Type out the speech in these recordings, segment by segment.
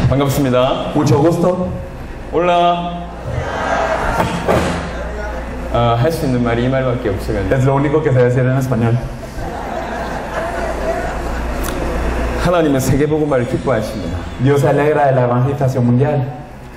반갑습니다. Mucho gusto. 올라. 할 수 있는 말이 이 말밖에 없어가지고. Es lo único que sé decir en español. 하나님은 세계복음화를 기뻐하십니다. Dios se alegra de la evangelización mundial.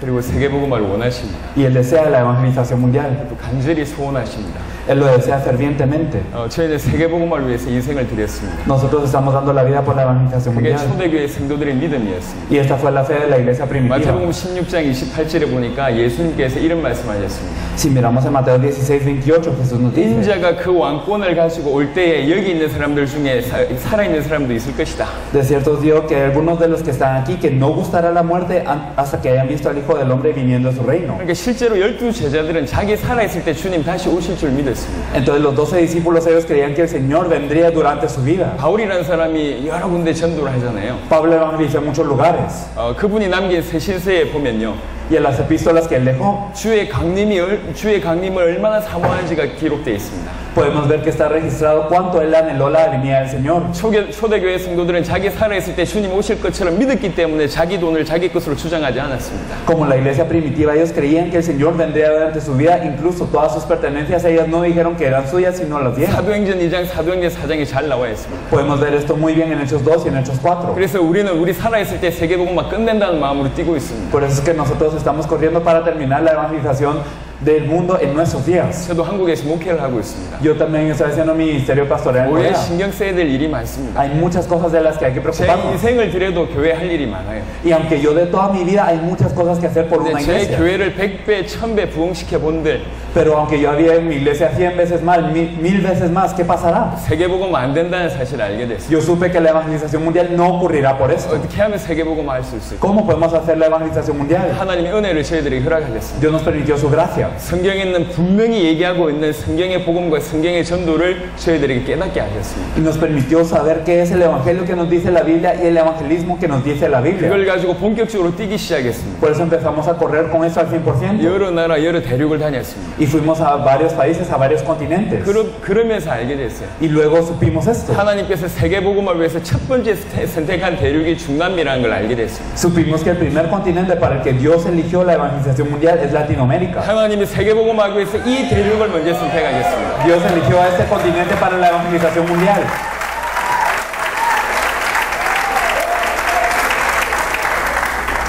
그리고 세계복음화를 원하십니다. Y Él desea la evangelización mundial. 또 간절히 소원하십니다. Él lo desea fervientemente. 저희는 세계복음화를 위해서 인생을 드렸습니다. Nosotros estamos dando la vida por la evangelización 그게 mundial. 초대교회 성도들의 믿음이었습니다. Y esta fue la fe de la iglesia primitiva. 마태복음 16장 28절에 보니까 예수님께서 이런 말씀하셨습니다. Si miramos en Mateo 16:28, Jesús nos dice: 인자가 그 왕권을 가지고 올 때에 여기 있는 사람들 중에 살아있는 사람도 있을 것이다. De cierto os digo que algunos de los que están aquí que no gustará la muerte hasta que hayan visto al Hijo del Hombre viniendo a su reino. 그러니까 실제로 12 제자들은 자기 살아있을 때 주님 다시 오실 줄 믿었습니다. Entonces los 12 discípulos ellos creían que el Señor vendría durante su vida. 바울이라는 사람이 여러 군데 전도를 하잖아요. Pablo evangelizó en muchos lugares. 그분이 남긴 세신서에 보면요. Y en las epístolas que él dejó, 주의 강림을 얼마나 사모하는지가 기록되어 있습니다. podemos ver que está registrado cuánto él anheló la venida del Señor. 초대교회 성도들은 자기 살아있을 때 주님 오실 것처럼 믿었기 때문에 자기 돈을 자기 것으로 주장하지 않았습니다. Como la iglesia primitiva, ellos creían que el Señor vendría durante su vida, incluso todas sus pertenencias, ellas no dijeron que eran suyas, sino las dieron. 사도행전 2장, 사도행전 4장에 잘 나와 있습니다. Podemos ver esto muy bien en Hechos 2 y en Hechos 4. 그래서 우리는 우리 살아있을 때 세계복음화 끝낸다는 마음으로 뛰고 있습니다. Por eso es que nosotros estamos corriendo para terminar la evangelización del mundo en nuestros días. 저도 한국에서 목회를 하고 있습니다. Yo también estoy haciendo mi ministerio pastoral en 올해 Corea. 신경 써야 될 일이 많습니다. Hay muchas cosas de las que hay que 제 preocuparnos. 인생을 들여도 교회 할 일이 많아요. Y aunque yo de toda mi vida hay muchas cosas que hacer por una 근데 제 iglesia. 교회를 100배, 1000배 부흥시켜 본들 Pero aunque yo había en mi iglesia 100 veces más, mil veces más, ¿qué pasará? 세계복음 안 된다는 사실을 알게 됐어요. Yo supe que la evangelización mundial no ocurrirá por esto. 어떻게 하면 세계복음 할 수 있을까? ¿Cómo podemos hacer la evangelización mundial? 하나님의 은혜를 저희들에게 허락하겠습니다. Dios nos permitió su gracia. 성경에 있는 분명히 얘기하고 있는 성경의 복음과 성경의 전도를 저희들에게 깨닫게 하셨습니다. Y nos permitió saber qué es el evangelio que nos dice la Biblia y el evangelismo que nos dice la Biblia. 그걸 가지고 본격적으로 뛰기 시작했습니다. Por eso empezamos a correr con eso al 100%. 여러 나라, 여러 대륙을 다녔습니다. Y fuimos a varios países, a varios continentes. 그러면서 알게 됐어요. Y luego supimos esto. 하나님께서 세계복음을 위해서 첫 번째 선택한 대륙이 중남미라는 걸 알게 됐습니다. Supimos que el primer continente para el que Dios eligió la evangelización mundial es Latinoamérica. 하나님이 세계복음을 위해서 이 대륙을 먼저 선택하셨습니다. Dios eligió a este continente para la evangelización mundial.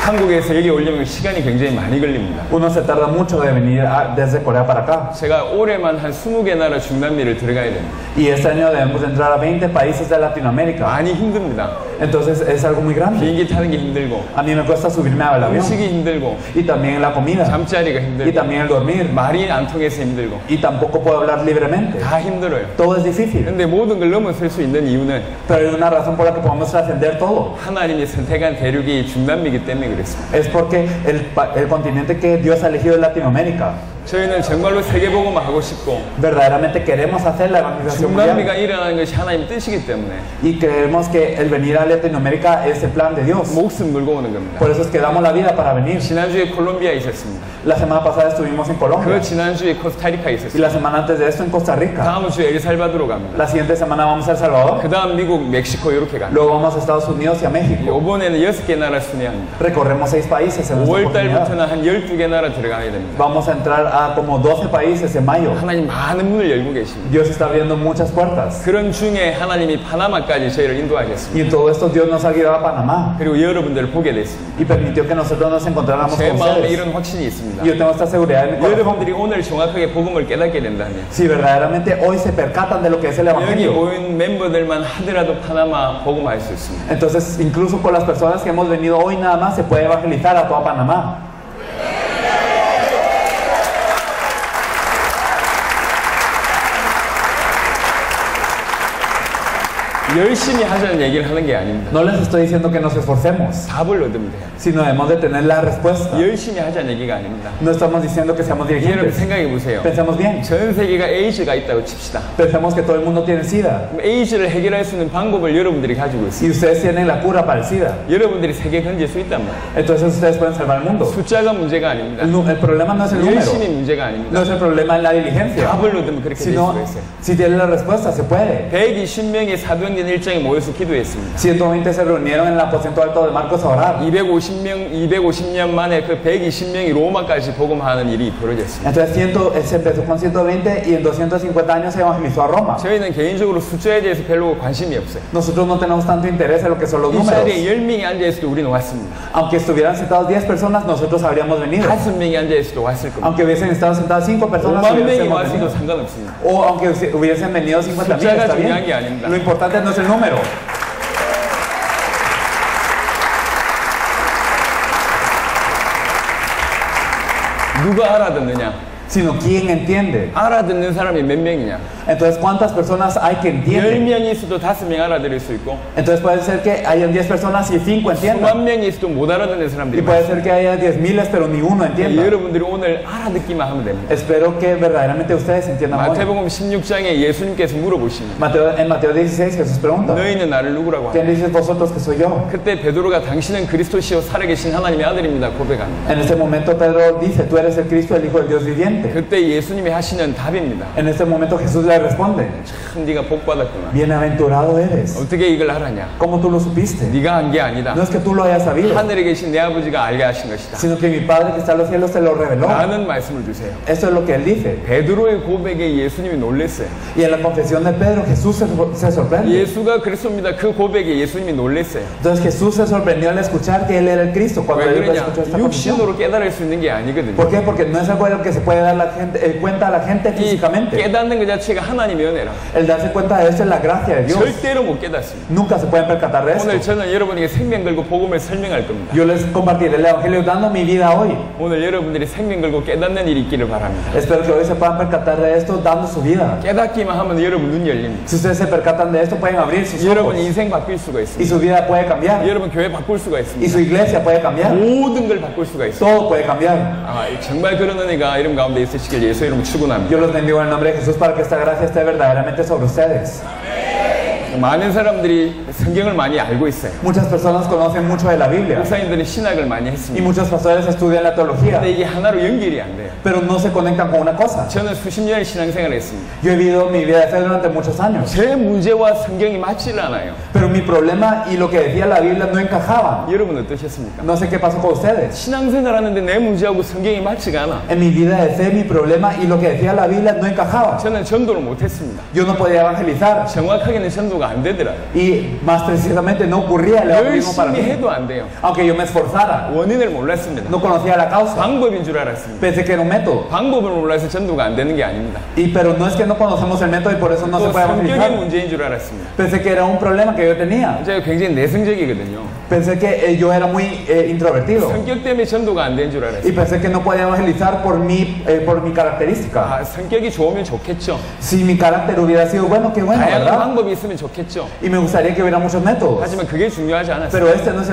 한국에서 여기 오려면 시간이 굉장히 많이 걸립니다. Uno se tarda mucho de venir desde Corea para acá. 제가 올해만 한 20개 나라 중남미를 들어가야 됩니다. Y este año debemos entrar a 20 países de Latinoamérica. 많이 힘듭니다. Entonces es algo muy grande. 비행기 타는 게 힘들고, A mí me cuesta subirme al avión. 음식이 힘들고, Y también la comida. 잠자리가 Y 힘들고, también el dormir. 말이 안 통해서 힘들고, Y tampoco puedo hablar libremente. 다 힘들어요. Todo es difícil. 근데 모든 걸 넘어설 수 있는 이유는 Pero hay una razón por la que podemos trascender todo. 하나님이 선택한 대륙이 중남미이기 때문에 그렇습니다. Es porque el continente que Dios ha elegido es Latinoamérica. 저희는 정말로 세계복음을 하고 싶고, Verdaderamente queremos hacer la evangelización mundial. 중남미가 일어나는 것이 하나님 뜻이기 때문에 Y creemos que el venir a Latinoamérica es el plan de Dios. 목숨 물고 오는 겁니다. Por eso es que damos la vida para venir. 지난주에 콜롬비아에 있었습니다. La semana pasada estuvimos en Colombia. 그 지난주에 코스타리카에 Y 있었습니다. la semana antes de esto en Costa Rica. 다음 주에 엘살바도르 갑니다. La siguiente semana vamos a El Salvador. 그 다음 미국, 멕시코 이렇게 갑니다. Luego vamos a Estados Unidos y a México. 이번에는 6개 나라 순회합니다. Recorremos 6 países en nuestra 5월 oportunidad. 달부터는 한 12개 나라 들어가야 됩니다. Vamos a entrar a como 12 países en mayo. 하나님 많은 문을 열고 계십니다. Dios está abriendo muchas puertas. 그런 중에 하나님이 파나마까지 저희를 인도하셨습니다. Y en todo esto Dios nos ha guiado a Panamá. 그리고 여러분들을 보게 됐습니다. Y permitió que nosotros nos encontráramos 제 con 마음에 ustedes. 이런 확신이 있습니다. Y yo tengo esta seguridad en mi corazón. 여러분들이 오늘 정확하게 복음을 깨닫게 된다면 Si verdaderamente hoy se percatan de lo que es el 여기 Evangelio, 모인 멤버들만 하더라도 파나마 복음할 수 있습니다. entonces incluso con las personas que hemos venido hoy nada más se puede evangelizar a toda Panamá. 열심히 하자는 얘기를 하는 게 아닙니다. No les estoy diciendo que nos esforcemos, 답을 얻으면 돼요. sino debemos de tener la respuesta. 열심히 하자는 얘기가 아닙니다. No estamos diciendo que seamos 여러분 dirigentes. 생각해 보세요. Pensemos bien. 전 세계가 에이즈가 있다고 칩시다. Pensemos que todo el mundo tiene SIDA. 그럼 에이즈를 해결할 수 있는 방법을 여러분들이 가지고 있어요. Y ustedes tienen la cura para el SIDA. 여러분들이 세계 건질 수 있단 말이에요. Entonces ustedes pueden salvar el mundo. 숫자가 문제가 아닙니다. El problema no es el número. 열심히 문제가 아닙니다. No es el problema en la diligencia. 답을 얻으면 그렇게 될 Sino, 수가 있어요. si tienen la respuesta, se puede. 120명의 사도행전 사도행전 1장에 모여서 기도했습니다. 120 se reunieron en el aposento alto de Marcos a orar. 250년 만에 그 120명이 로마까지 복음하는 일이 벌어졌습니다. Entonces se empezó con 120 y en 250 años se evangelizó a Roma. 저희는 개인적으로 숫자에 대해서 별로 관심이 없어요. Nosotros no tenemos tanto interés en lo que son los 이 números. 자리에 10명이 앉아있어도 우리는 왔습니다. Aunque estuvieran sentados 10 personas, nosotros habríamos venido. 5명이 앉아있어도 왔을 겁니다. Aunque hubiesen estado sentadas 5 personas, 5만 명이 hubiésemos 왔어도 venido. 상관없습니다. O aunque hubiesen venido 50.000, 숫자가 está 중요한 게 bien. 아닙니다. Lo importante no es el número. 누가 알아듣느냐? Sino quién entiende. 알아듣는 사람이 몇 명이냐? Entonces, ¿cuántas personas hay que entienden? 10명이 있어도 5명 알아들을 수 있고 Entonces puede ser que hayan 10 personas y 5 entiendan. 수만 명이 있어도 못 알아듣는 Y 사람들이 puede 많아요. ser que haya 10.000 pero ni uno entienda. 여러분들이 오늘 알아듣기만 하면 됩니다. Espero que verdaderamente ustedes entiendan hoy. 마태복음 16장에 예수님께서 물어보십니다. En Mateo 16 Jesús pregunta, 너희는 나를 누구라고 ¿quién 하냐? dices vosotros que soy yo? 그때 베드로가 당신은 그리스도시요 살아계신 하나님의 아들입니다 고백합니다. En ese momento Pedro dice, tú eres el Cristo, el Hijo del Dios viviente. 그때 예수님이 하시는 답입니다. En ese momento Jesús le responde, 참 네가 복 받았구나. bienaventurado eres. 어떻게 이걸 알았냐? ¿Cómo tú lo supiste? 네가 한 게 아니다. No es que tú lo hayas sabido, 하늘에 계신 내 아버지가 알게 하신 것이다. sino que mi Padre que está en los cielos te lo reveló. 라는 말씀을 주세요. Eso es lo que él dice. 베드로의 고백에 예수님이 놀랐어요. Y en la confesión de Pedro Jesús se sorprende. 예수가 그리스도입니다. 그 고백에 예수님이 놀랐어요. Entonces Jesús se sorprendió al escuchar que él era el Cristo cuando 왜 él 그러냐? escuchó esta confesión. 육신으로 깨달을 수 있는 게 아니거든요. ¿Por qué? Porque no es algo de lo que se puede dar la gente, cuenta a la gente 이 físicamente. 깨닫는 그 자체가 하나님의 은혜라. El darse cuenta de eso es la gracia de Dios. 절대로 못 깨닫습니다. Nunca se pueden percatar de 오늘 esto. 저는 여러분에게 생명 걸고 복음을 설명할 겁니다. Yo les compartiré el Evangelio dando mi vida hoy. 오늘 여러분들이 생명 걸고 깨닫는 일이 있기를 바랍니다. Espero que hoy se puedan percatar de esto dando su vida. 깨닫기만 하면 여러분 눈이 열립니다. Si ustedes se percatan de esto, pueden abrir sus ojos. 여러분 인생 바뀔 수가 Y 있습니다. su vida puede cambiar. 여러분 교회 바꿀 수가 Y 있습니다. su iglesia puede cambiar. 모든 걸 바꿀 수가 있습니다. Todo puede cambiar. 아, 정말 그런 은혜가 이름 가운데 있으시길 예수 이름 축원합니다. Yo los bendigo en el nombre de Jesús para que esta gracia esté verdaderamente sobre ustedes. 많은 사람들이 성경을 많이 알고 있어요. Muchas personas conocen mucho de la Biblia. 목사님들은 신학을 많이 Y 했습니다. muchos pastores estudian la teología. 근데 이게 하나로 연결이 안 돼요. Pero no se conectan con una cosa. 저는 수십 년의 신앙생활을 했습니다. Yo he vivido mi vida de fe durante muchos años. 제 문제와 성경이 맞지를 않아요. Pero mi problema y lo que decía la Biblia no encajaban. 여러분 어떠셨습니까? No sé qué pasó con ustedes. 신앙생활 하는데 내 문제하고 성경이 맞지가 않아. En mi vida de fe, mi problema y lo que decía la Biblia no encajaba. 저는 전도를 못했습니다. Yo no podía evangelizar. 정확하게는 전도가 안 되더라고요. Y más precisamente no ocurría el evangelismo para 열심히 mí. 해도 안 돼요. Aunque yo me esforzara, 원인을 몰랐습니다. no conocía la causa. 방법인 줄 알았습니다. Pensé que era un método. 방법을 몰라서 전도가 안 되는 게 아닙니다. Pero no es que no conocemos el método y por eso no se 또 puede 성격의 evangelizar. 문제인 줄 알았습니다. Pensé que era un problema que yo tenía. 제가 굉장히 내성적이거든요. Pensé que yo era muy introvertido. 성격 때문에 전도가 안 된 줄 알았어요. Y pensé que no podía evangelizar por mi característica. 아, 성격이 좋으면 좋겠죠. Si mi carácter hubiera sido bueno, qué bueno, 다양한 ¿verdad? 방법이 있으면 좋겠죠. Y me gustaría que hubiera muchos métodos. 하지만 그게 중요하지 않았어요. Pero este no es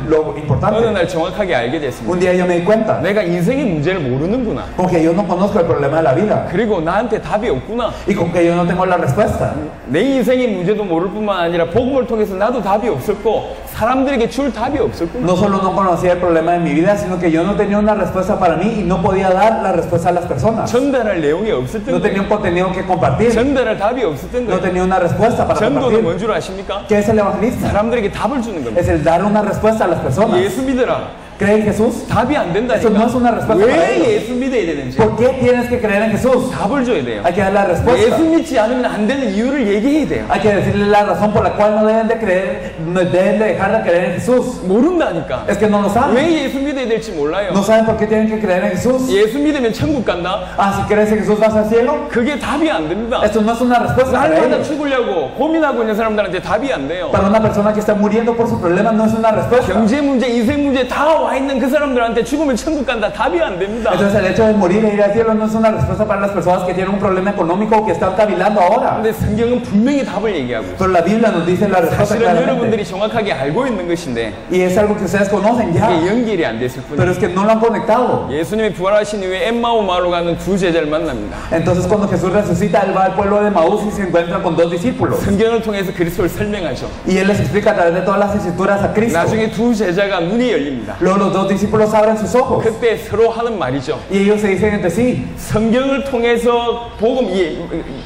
lo 어느 importante. 날 정확하게 알게 됐습니다. Un día yo me di cuenta, 내가 인생의 문제를 모르는구나. con que yo no conozco el problema de la vida. 그리고 나한테 답이 없구나. Y con que yo no tengo la respuesta. 내 인생의 문제도 모를 뿐만 아니라 복음을 통해서 나도 답이 없었고 사람들에게 줄 답이 없었구나. No solo no conocía el problema de mi vida, sino que yo no tenía una respuesta para mí y no podía dar la respuesta a las personas. 전달할 내용이 없었던 No tenía 거예요. un contenido que compartir. 전달할 답이 없었던 No 거예요. tenía una respuesta para 전도는 compartir. 뭔 줄 아십니까? ¿Qué es el evangelista? 사람들에게 답을 주는 겁니다. Es el dar una respuesta a las personas. 예수 믿어라. ¿Cree en Jesús? 답이 안 Eso no es una 된다니까. respuesta para 왜 ellos. 예수 믿어야 되는지 ¿Por qué tienes que creer en Jesús? 답을 줘야 돼요. Hay que dar la respuesta. 예수 믿지 않으면 안 되는 이유를 얘기해야 돼요. Hay que decirle la razón por la cual no deben de creer, no deben de dejar de creer en Jesús. 모른다니까. Es que no lo saben. 왜 예수 믿어야 될지 몰라요. No saben por qué tienen que creer en Jesús. 예수 믿으면 천국 간다? Ah, si crees en Jesús vas al cielo. 그게 답이 안 됩니다. Esto no es una respuesta para 날마다 ellos. 죽으려고 고민하고 있는 사람들한테 답이 안 돼요. Para una persona que está muriendo por su problema no es una respuesta. 경제 문제, 인생 문제 다 와 있는 그 사람들한테 죽으면 천국 간다. 답이 안 됩니다. Entonces el hecho de morir e ir al cielo no es una respuesta para las personas que tienen un problema económico o que están cavilando ahora. 근데 성경은 분명히 답을 얘기하고 있어요. Pero la Biblia nos dice la respuesta 사실은 claramente. 여러분들이 정확하게 알고 있는 것인데 Y es algo que ustedes conocen ya. 그게 연결이 안 됐을 Pero 뿐이에요. es que no lo han conectado. 예수님이 부활하신 이후에 엠마오 마을로 가는 두 제자를 만납니다. Entonces cuando Jesús resucita, Él va al pueblo de Maús y se encuentra con dos discípulos. 성경을 통해서 그리스도를 설명하죠. Y Él les explica a través de todas las escrituras a Cristo. 나중에 두 제자가 눈이 열립니다. Luego Entonces los dos discípulos abren sus ojos 그때 서로 하는 말이죠. y ellos se dicen entre sí, 성경을 통해서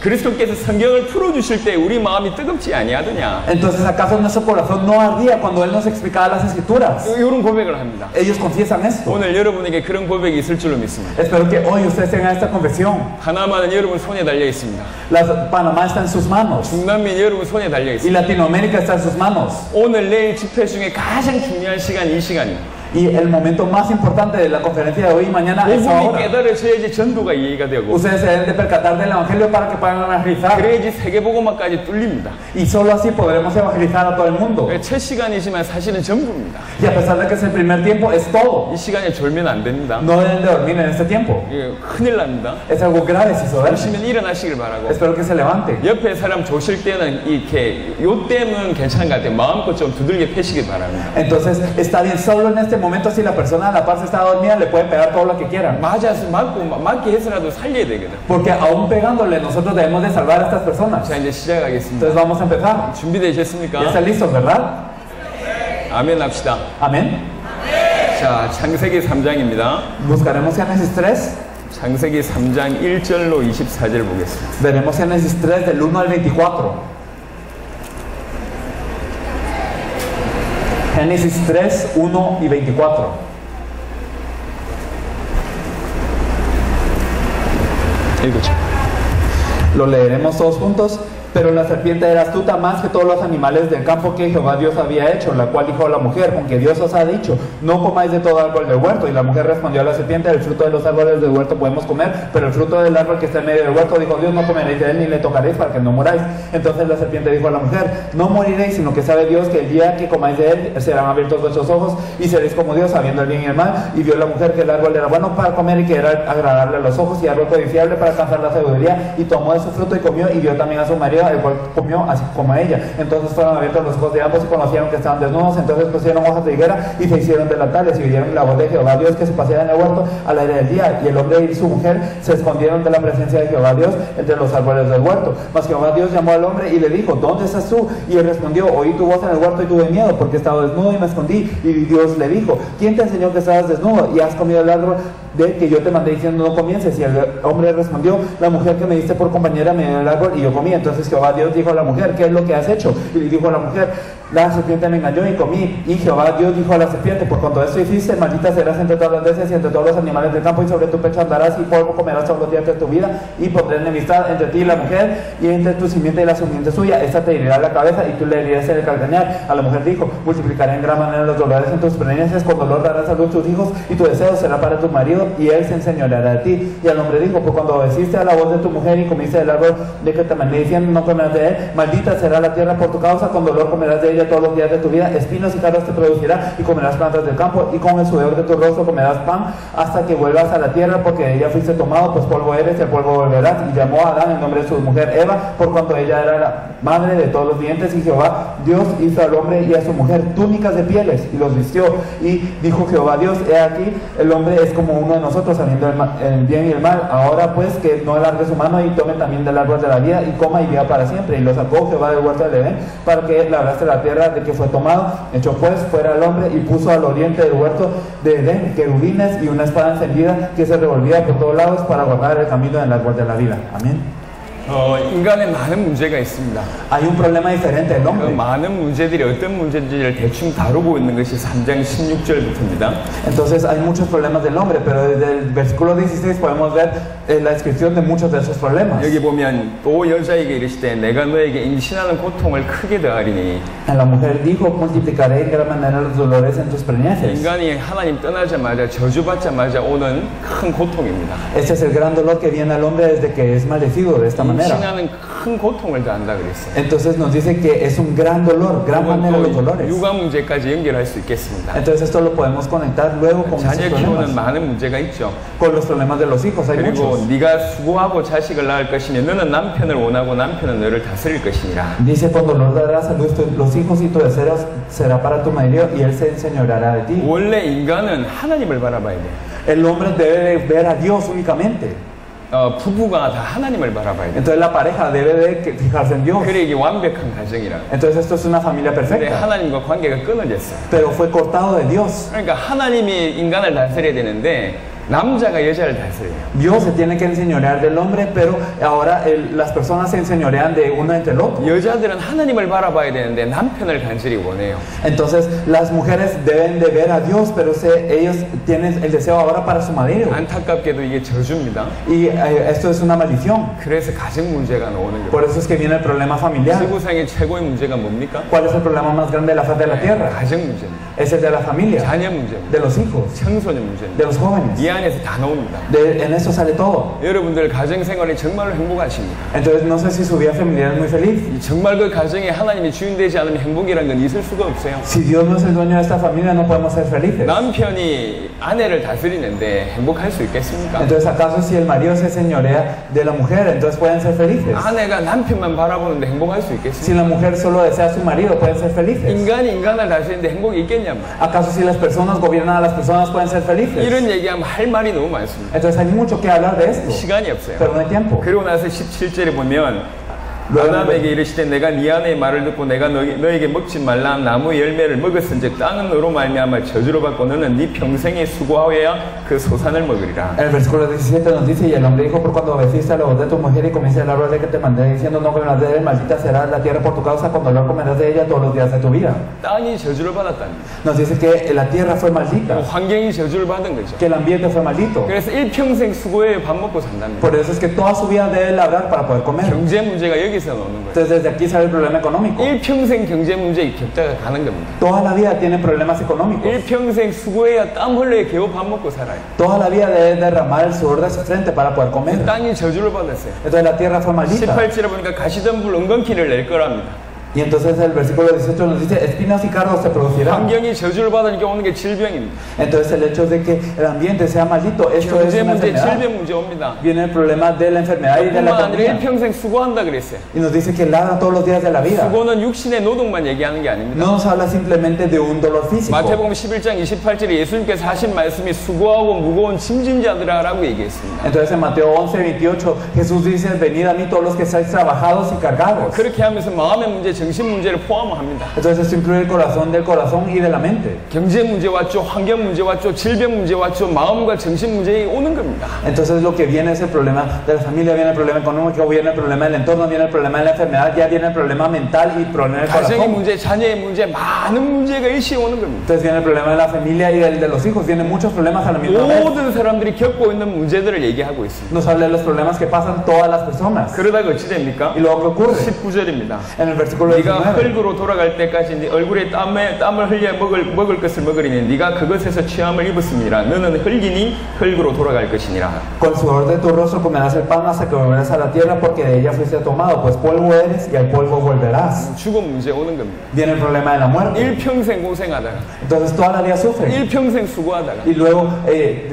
그리스도께서 성경을 풀어주실 때 우리 마음이 뜨겁지 아니하더냐. entonces ¿acaso nuestro corazón no ardía cuando Él nos explicaba las Escrituras? 이런 고백을 합니다. Ellos confiesan esto. 오늘 여러분에게 그런 고백이 있을 줄로 믿습니다. Espero que hoy ustedes tengan esta confesión. 하나만은 여러분 손에 달려 있습니다. Panamá está en sus manos 중남미 여러분 손에 달려 y 있습니다. Latinoamérica está en sus manos. 오늘 내일 집회 중에 가장 중요한 시간이 이 시간입니다. Y el momento más importante de la conferencia de hoy y mañana es 복음이 ahora. 깨달아져야지 전도가 이해가 되고 Ustedes se deben de percatar del Evangelio para que puedan evangelizar. 그래야지 세계복음화까지 뚫립니다. Y solo así podremos evangelizar a todo el mundo. 첫 시간이지만 사실은 전부입니다. Y a pesar de que es el primer tiempo, es todo. 이 시간에 졸면 안 됩니다. No deben de dormir en este tiempo. 이게 큰일 납니다. Es algo grave si se duermen. 보시면 일어나시길 바라고. Espero que se levanten. 옆에 사람 조실 때는 이렇게 요 때는 괜찮은 것 같아요. 마음껏 좀 두들겨 패시길 바랍니다. Entonces, está bien, solo en este momento, si la persona a la par se está dormida, le pueden pegar todo lo que quieran. 맞게 해서라도 살려야 되거든. Porque aún pegándole, nosotros debemos de salvar a estas personas. 자, 이제 시작하겠습니다. Entonces, vamos a empezar. 준비되셨습니까? ¿Ya están listos, verdad? 아멘 합시다. Amén. 자, 창세기 3장입니다. Buscaremos Génesis 3. 창세기 3장 1절로 24절 보겠습니다. Veremos Génesis 3 del 1 al 24. Génesis 3, 1 y 24. 읽어줘. Lo leeremos todos juntos. Pero la serpiente era astuta más que todos los animales del campo que Jehová Dios había hecho, la cual dijo a la mujer, con que Dios os ha dicho, no comáis de todo árbol del huerto. Y la mujer respondió a la serpiente, el fruto de los árboles del huerto podemos comer, pero el fruto del árbol que está en medio del huerto, dijo Dios, no comeréis de él ni le tocaréis para que no muráis. Entonces la serpiente dijo a la mujer, no moriréis, sino que sabe Dios que el día que comáis de él serán abiertos vuestros ojos y seréis como Dios, sabiendo el bien y el mal. Y vio la mujer que el árbol era bueno para comer y que era agradable a los ojos y árbol codiciable para alcanzar la sabiduría, y tomó de su fruto y comió, y vio también a su marido, el cual comió así como ella. Entonces fueron abiertos los ojos de ambos y conocieron que estaban desnudos. Entonces pusieron hojas de higuera y se hicieron delantales y oyeron la voz de Jehová Dios que se paseaba en el huerto al aire del día. Y el hombre y su mujer se escondieron de la presencia de Jehová Dios entre los árboles del huerto. Mas Jehová Dios llamó al hombre y le dijo, ¿dónde estás tú? Y él respondió, oí tu voz en el huerto y tuve miedo porque estaba desnudo y me escondí. Y Dios le dijo, ¿quién te enseñó que estabas desnudo y has comido el árbol de que yo te mandé diciendo no comiences? Y el hombre respondió, la mujer que me diste por compañera me dio el árbol y yo comí. Entonces Jehová Dios dijo a la mujer, ¿qué es lo que has hecho? Y le dijo a la mujer, la serpiente me engañó y comí. Y Jehová Dios dijo a la serpiente, por cuanto esto hiciste, maldita serás entre todas las veces y entre todos los animales del campo, y sobre tu pecho andarás y polvo comerás todos los días de tu vida, y pondré enemistad entre ti y la mujer y entre tu simiente y la simiente suya. Esta te herirá la cabeza y tú le herirás en el calcañar. A la mujer dijo, multiplicaré en gran manera los dolores en tus preñeces, con dolor darás a luz tus hijos y tu deseo será para tu marido y él se enseñoreará de ti. Y al hombre dijo, por cuando obedeciste a la voz de tu mujer y comiste del árbol de que te mandé diciendo no comerás de él, maldita será la tierra por tu causa, con dolor comerás de ella todos los días de tu vida, espinos y cardos te producirá y comerás plantas del campo y con el sudor de tu rostro comerás pan hasta que vuelvas a la tierra, porque de ella fuiste tomado, pues polvo eres y al polvo volverás. Y llamó a Adán el nombre de su mujer Eva, por cuanto ella era la madre de todos los vivientes. Y Jehová Dios hizo al hombre y a su mujer túnicas de pieles y los vistió. Y dijo Jehová Dios, he aquí el hombre es como uno de nosotros, sabiendo el bien y el mal. Ahora pues que no alargue su mano y tome también del árbol de la vida y coma y viva para siempre. Y lo sacó Jehová del huerto del Edén para que labrase la tierra de que fue tomado. Echó pues fuera al hombre y puso al oriente del huerto de Edén querubines y una espada encendida que se revolvía por todos lados para guardar el camino del árbol de la vida. Amén. 인간에 많은 문제가 있습니다. Hay un problema diferente del 그 hombre. 많은 문제들이 어떤 문제인지를 대충 다루고 있는 것이 3장 16절부터입니다. Entonces hay muchos problemas del hombre, pero desde el versículo 16 podemos ver la descripción de muchos de esos problemas. 여기 보면 또 여자에게 이르시되 내가 너에게 임신하는 고통을 크게 더하리니. En la mujer dijo, multiplicaré en gran manera los dolores en tus preñeces. 인간이 하나님 떠나자마자 저주받자마자 오는 큰 고통입니다. Este es el gran dolor que viene al hombre desde que es maldecido de esta manera. 임신하는 큰 고통을 더한다 그랬어요. Entonces nos dice que es un gran dolor, gran manera de los dolores. 육아 문제까지 연결할 수 있겠습니다. Entonces esto lo podemos conectar luego con 자녀 esos 키우는 problemas. 많은 문제가 있죠. Con los problemas de los hijos hay 그리고 muchos. 네가 수고하고 자식을 낳을 것이니 너는 남편을 원하고 남편은 너를 다스릴 것이니라. Dice, con dolor darás a luz los hijos y tu deseo será para tu marido y él se enseñoreará de ti. 원래 인간은 하나님을 바라봐야 돼. El hombre debe ver a Dios únicamente. 부부가 다 하나님을 바라봐야 돼. Entonces la pareja debe de fijarse en Dios. 그래 이게 완벽한 가정이라. Entonces esto es una familia 근데 perfecta. 하나님과 관계가 끊어졌어요. Pero fue cortado de Dios. 그러니까 하나님이 인간을 다스려야 되는데 남자가 여자를 다스려요. Dios se tiene que enseñorear del hombre, pero ahora las personas se enseñorean de uno entre el otro. 여자들은 하나님을 바라봐야 되는데 남편을 간절히 원해요. Entonces las mujeres deben de ver a Dios, pero ellos tienen el deseo ahora para su marido. 안타깝게도 이게 저주입니다. Y esto es una maldición. 그래서 가정 문제가 나오는 거예요. Por eso es que viene el problema familiar. 지구상의 최고의 문제가 뭡니까? ¿Cuál es el problema más grande de la faz de la tierra? 가정 문제입니다. Es el de la familia, 자녀 문제입니다. de los hijos, 청소년 문제입니다. de los jóvenes. 이 안에서 다 나옵니다. En eso sale todo. 여러분들 가정 생활이 정말로 행복하십니까? Entonces no sé si su vida familiar es muy feliz. 정말 그 가정에 하나님이 주인 되지 않으면 행복이라는 건 있을 수가 없어요. Si Dios no es el dueño de esta familia, no podemos ser felices. 남편이 아내를 다스리는데 행복할 수 있겠습니까? Entonces, ¿acaso si el marido se señorea de la mujer, entonces pueden ser felices? 아내가 남편만 바라보는데 행복할 수 있겠습니까? Si la mujer solo desea a su marido, pueden ser felices. 인간이 인간을 다스리는데 행복이 있겠냔 말이에요. ¿Acaso si las personas gobiernan a las personas, pueden ser felices? 이런 얘기하면 할 말이 너무 많습니다. Entonces hay mucho que hablar de esto, 시간이 없어요. pero no hay tiempo. 그리고 나서 17절에 보면 아담에게 이르시되 내가 네 아내의 말을 듣고 내가 너에게 먹지 말라 나무 열매를 먹었은즉 땅은 너로 말미암아 저주로 받고 너는 네 평생에 수고하여야 그 소산을 먹으리라. El versículo 17 nos dice, y el hombre dijo, por cuando besiste a la voz de tu mujer y comiste el árbol de que te mandé, diciendo, no comerás de él, maldita será la tierra por tu causa, con dolor comerás de ella todos los días de tu vida. 땅이 저주를 받았다는 Nos dice que la tierra fue maldita, 환경이 저주를 받은 거죠. que el ambiente fue maldito. 그래서 일평생 수고해 밥 먹고 산답니다. Por eso es que toda su vida debe labrar para poder comer. 경제 문제가 여기서 나오는 거예요. Entonces desde aquí sale el problema económico. 일평생 경제 문제 격자가 가는 겁니다. Toda la vida tienen problemas económicos. 일평생 수고해야 땀 흘려야 겨우 밥 먹고 살아요. Toda la vida debe derramar el sudor de su frente para poder comer. 땅이 저주를 받았어요. Entonces la tierra fue maldita. 18절에 보니까 가시덤불 은건키를 낼 거랍니다. Y entonces el versículo 18 nos dice, espinas y cardos se producirán. 환경이 저주를 받으니까 오는 게 질병입니다. Entonces el hecho de que el ambiente sea maldito, esto es 경제 una 문제, enfermedad. 질병 문제 옵니다. Viene el problema de la enfermedad y de la 뿐만 아니라 economía. 일평생 수고한다 그랬어요. Y nos dice que labra todos los días de la vida. 수고는 육신의 노동만 얘기하는 게 아닙니다. No nos habla simplemente de un dolor físico. 마태복음 11장 28절에 예수님께서 하신 말씀이 수고하고 무거운 짐짐자들아라고 얘기했습니다. Entonces en Mateo 11:28 Jesús dice, venid a mí todos los que estáis trabajados y cargados. 그렇게 하면서 마음의 문제, 정신 문제를 포함합니다. Entonces esto incluye el corazón y de la mente. 경제 문제 왔죠, 환경 문제 왔죠, 질병 문제 왔죠, 마음과 정신 문제가 오는 겁니다. Entonces lo que viene es el problema de la familia, viene el problema económico, viene el problema del entorno, viene el problema de la enfermedad, ya viene el problema mental y el problema del 가정의 corazón. 문제, 자녀의 문제, 많은 문제가 일시에 오는 겁니다. Entonces viene el problema de la familia y el de los hijos, vienen muchos problemas a la misma vez. 모든 사람들이 겪고 있는 문제들을 얘기하고 있습니다. Nos habla de los problemas que pasan todas las personas. 그러다가 어찌 됩니까? Y luego ¿qué ocurre? 19절입니다. En el versículo 네가 19. 흙으로 돌아갈 때까지 네 얼굴에 땀을 흘려 먹을 것을 먹으리니 네가 그것에서 취함을 입었음이라 너는 흙이니 흙으로 돌아갈 것이니라. Con sudor de tu rostro comerás el pan hasta que volverás a la tierra, porque de ella fuiste tomado, pues polvo eres y al polvo volverás. 죽음 문제 오는 겁니다. Viene el problema de la muerte. 일평생 고생하다가 Entonces toda la vida sufren 일평생 수고하다가 y luego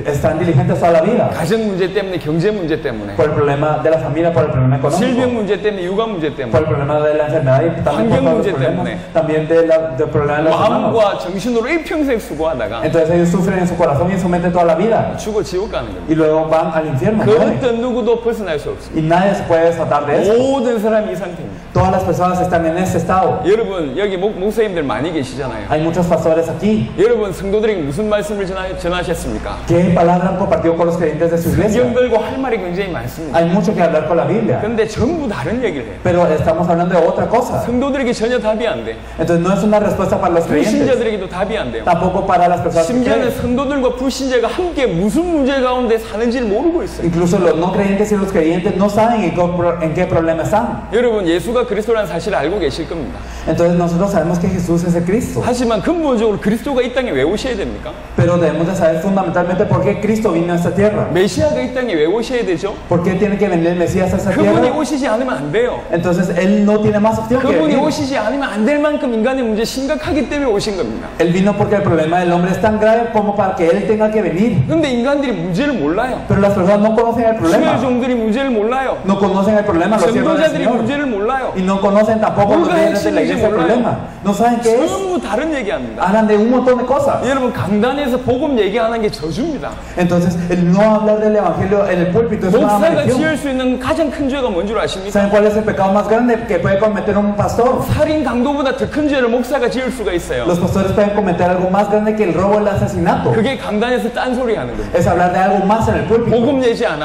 están diligentes toda la vida 가정 문제 때문에 경제 문제 때문에 por el problema de la familia, por el problema 질병 económico, 문제 때문에 육아 문제 por 때문에 el problema de la enfermedad y también por 환경 todos los 문제 problemas, 때문에. también del problema de los humanos. 마음과 정신으로 일평생 수고하다가 Entonces ellos sufren en su corazón y en su mente toda la vida 죽어 지옥 가는 겁니다. y luego van al infierno. 그 mueren. 어떤 누구도 벗어날 수 없습니다. Y nadie se puede desatar de eso. 모든 사람이 이 상태입니다. Todas las personas están en este estado. 여러분 여기 목사님들 많이 계시잖아요. Hay muchos pastores aquí. 여러분 성도들에게 무슨 말씀을 전하셨습니까? ¿Qué palabra han compartido con los creyentes de su iglesia? 성경 들고 할 말이 굉장히 많습니다. Hay mucho que hablar con la Biblia, 그런데 전부 다른 얘기를 해요. pero estamos hablando de otra cosa. 성도들에게 전혀 답이 안 돼. Entonces no es una respuesta para los creyentes, 불신자들에게도 답이 안 돼요. tampoco para las personas que 심지어는 creen. 성도들과 불신자가 함께 무슨 문제 가운데 사는지를 모르고 있어요. Incluso los no creyentes y los creyentes no saben en qué problema están. 여러분 예수가 그리스도라는 사실을 알고 계실 겁니다. Entonces nosotros sabemos que Jesús es el Cristo, 하지만 근본적으로 그리스도가 이 땅에 왜 오셔야 됩니까? pero debemos de saber fundamentalmente por qué Cristo vino a esta tierra. 메시아가 이 땅에 왜 오셔야 되죠? ¿Por qué tiene que venir el Mesías a esta 그분이 tierra? 오시지 않으면 안 돼요. Entonces Él no tiene más opción que 그분이 venir. 오시지 않으면 안 될 만큼 인간의 문제 심각하기 때문에 오신 겁니다. Él vino porque el problema del hombre es tan grave como para que Él tenga que venir. 그런데 인간들이 문제를 몰라요. Pero las personas no conocen el problema. 수혜종들이 문제를 몰라요. No conocen el problema, los siervos del 전도자들이 Señor. 문제를 몰라요. Y no conocen tampoco los líderes de la iglesia el problema. No saben qué es. 전부 다른 얘기합니다. Hablan de un montón de cosas. 여러분 강단에서 복음 얘기하는 게 저주입니다. Entonces, el no hablar del evangelio en el púlpito es una 목사가 maldición. 지을 수 있는 가장 큰 죄가 뭔 줄 아십니까? ¿Saben cuál es el pecado más grande que puede cometer un pastor? 살인 강도보다 더 큰 죄를 목사가 지을 수가 있어요. Los pastores pueden cometer algo más grande que el robo o el asesinato. 그게 강단에서 딴소리 하는 거예요. Es hablar de algo más en el púlpito. 복음 얘기 안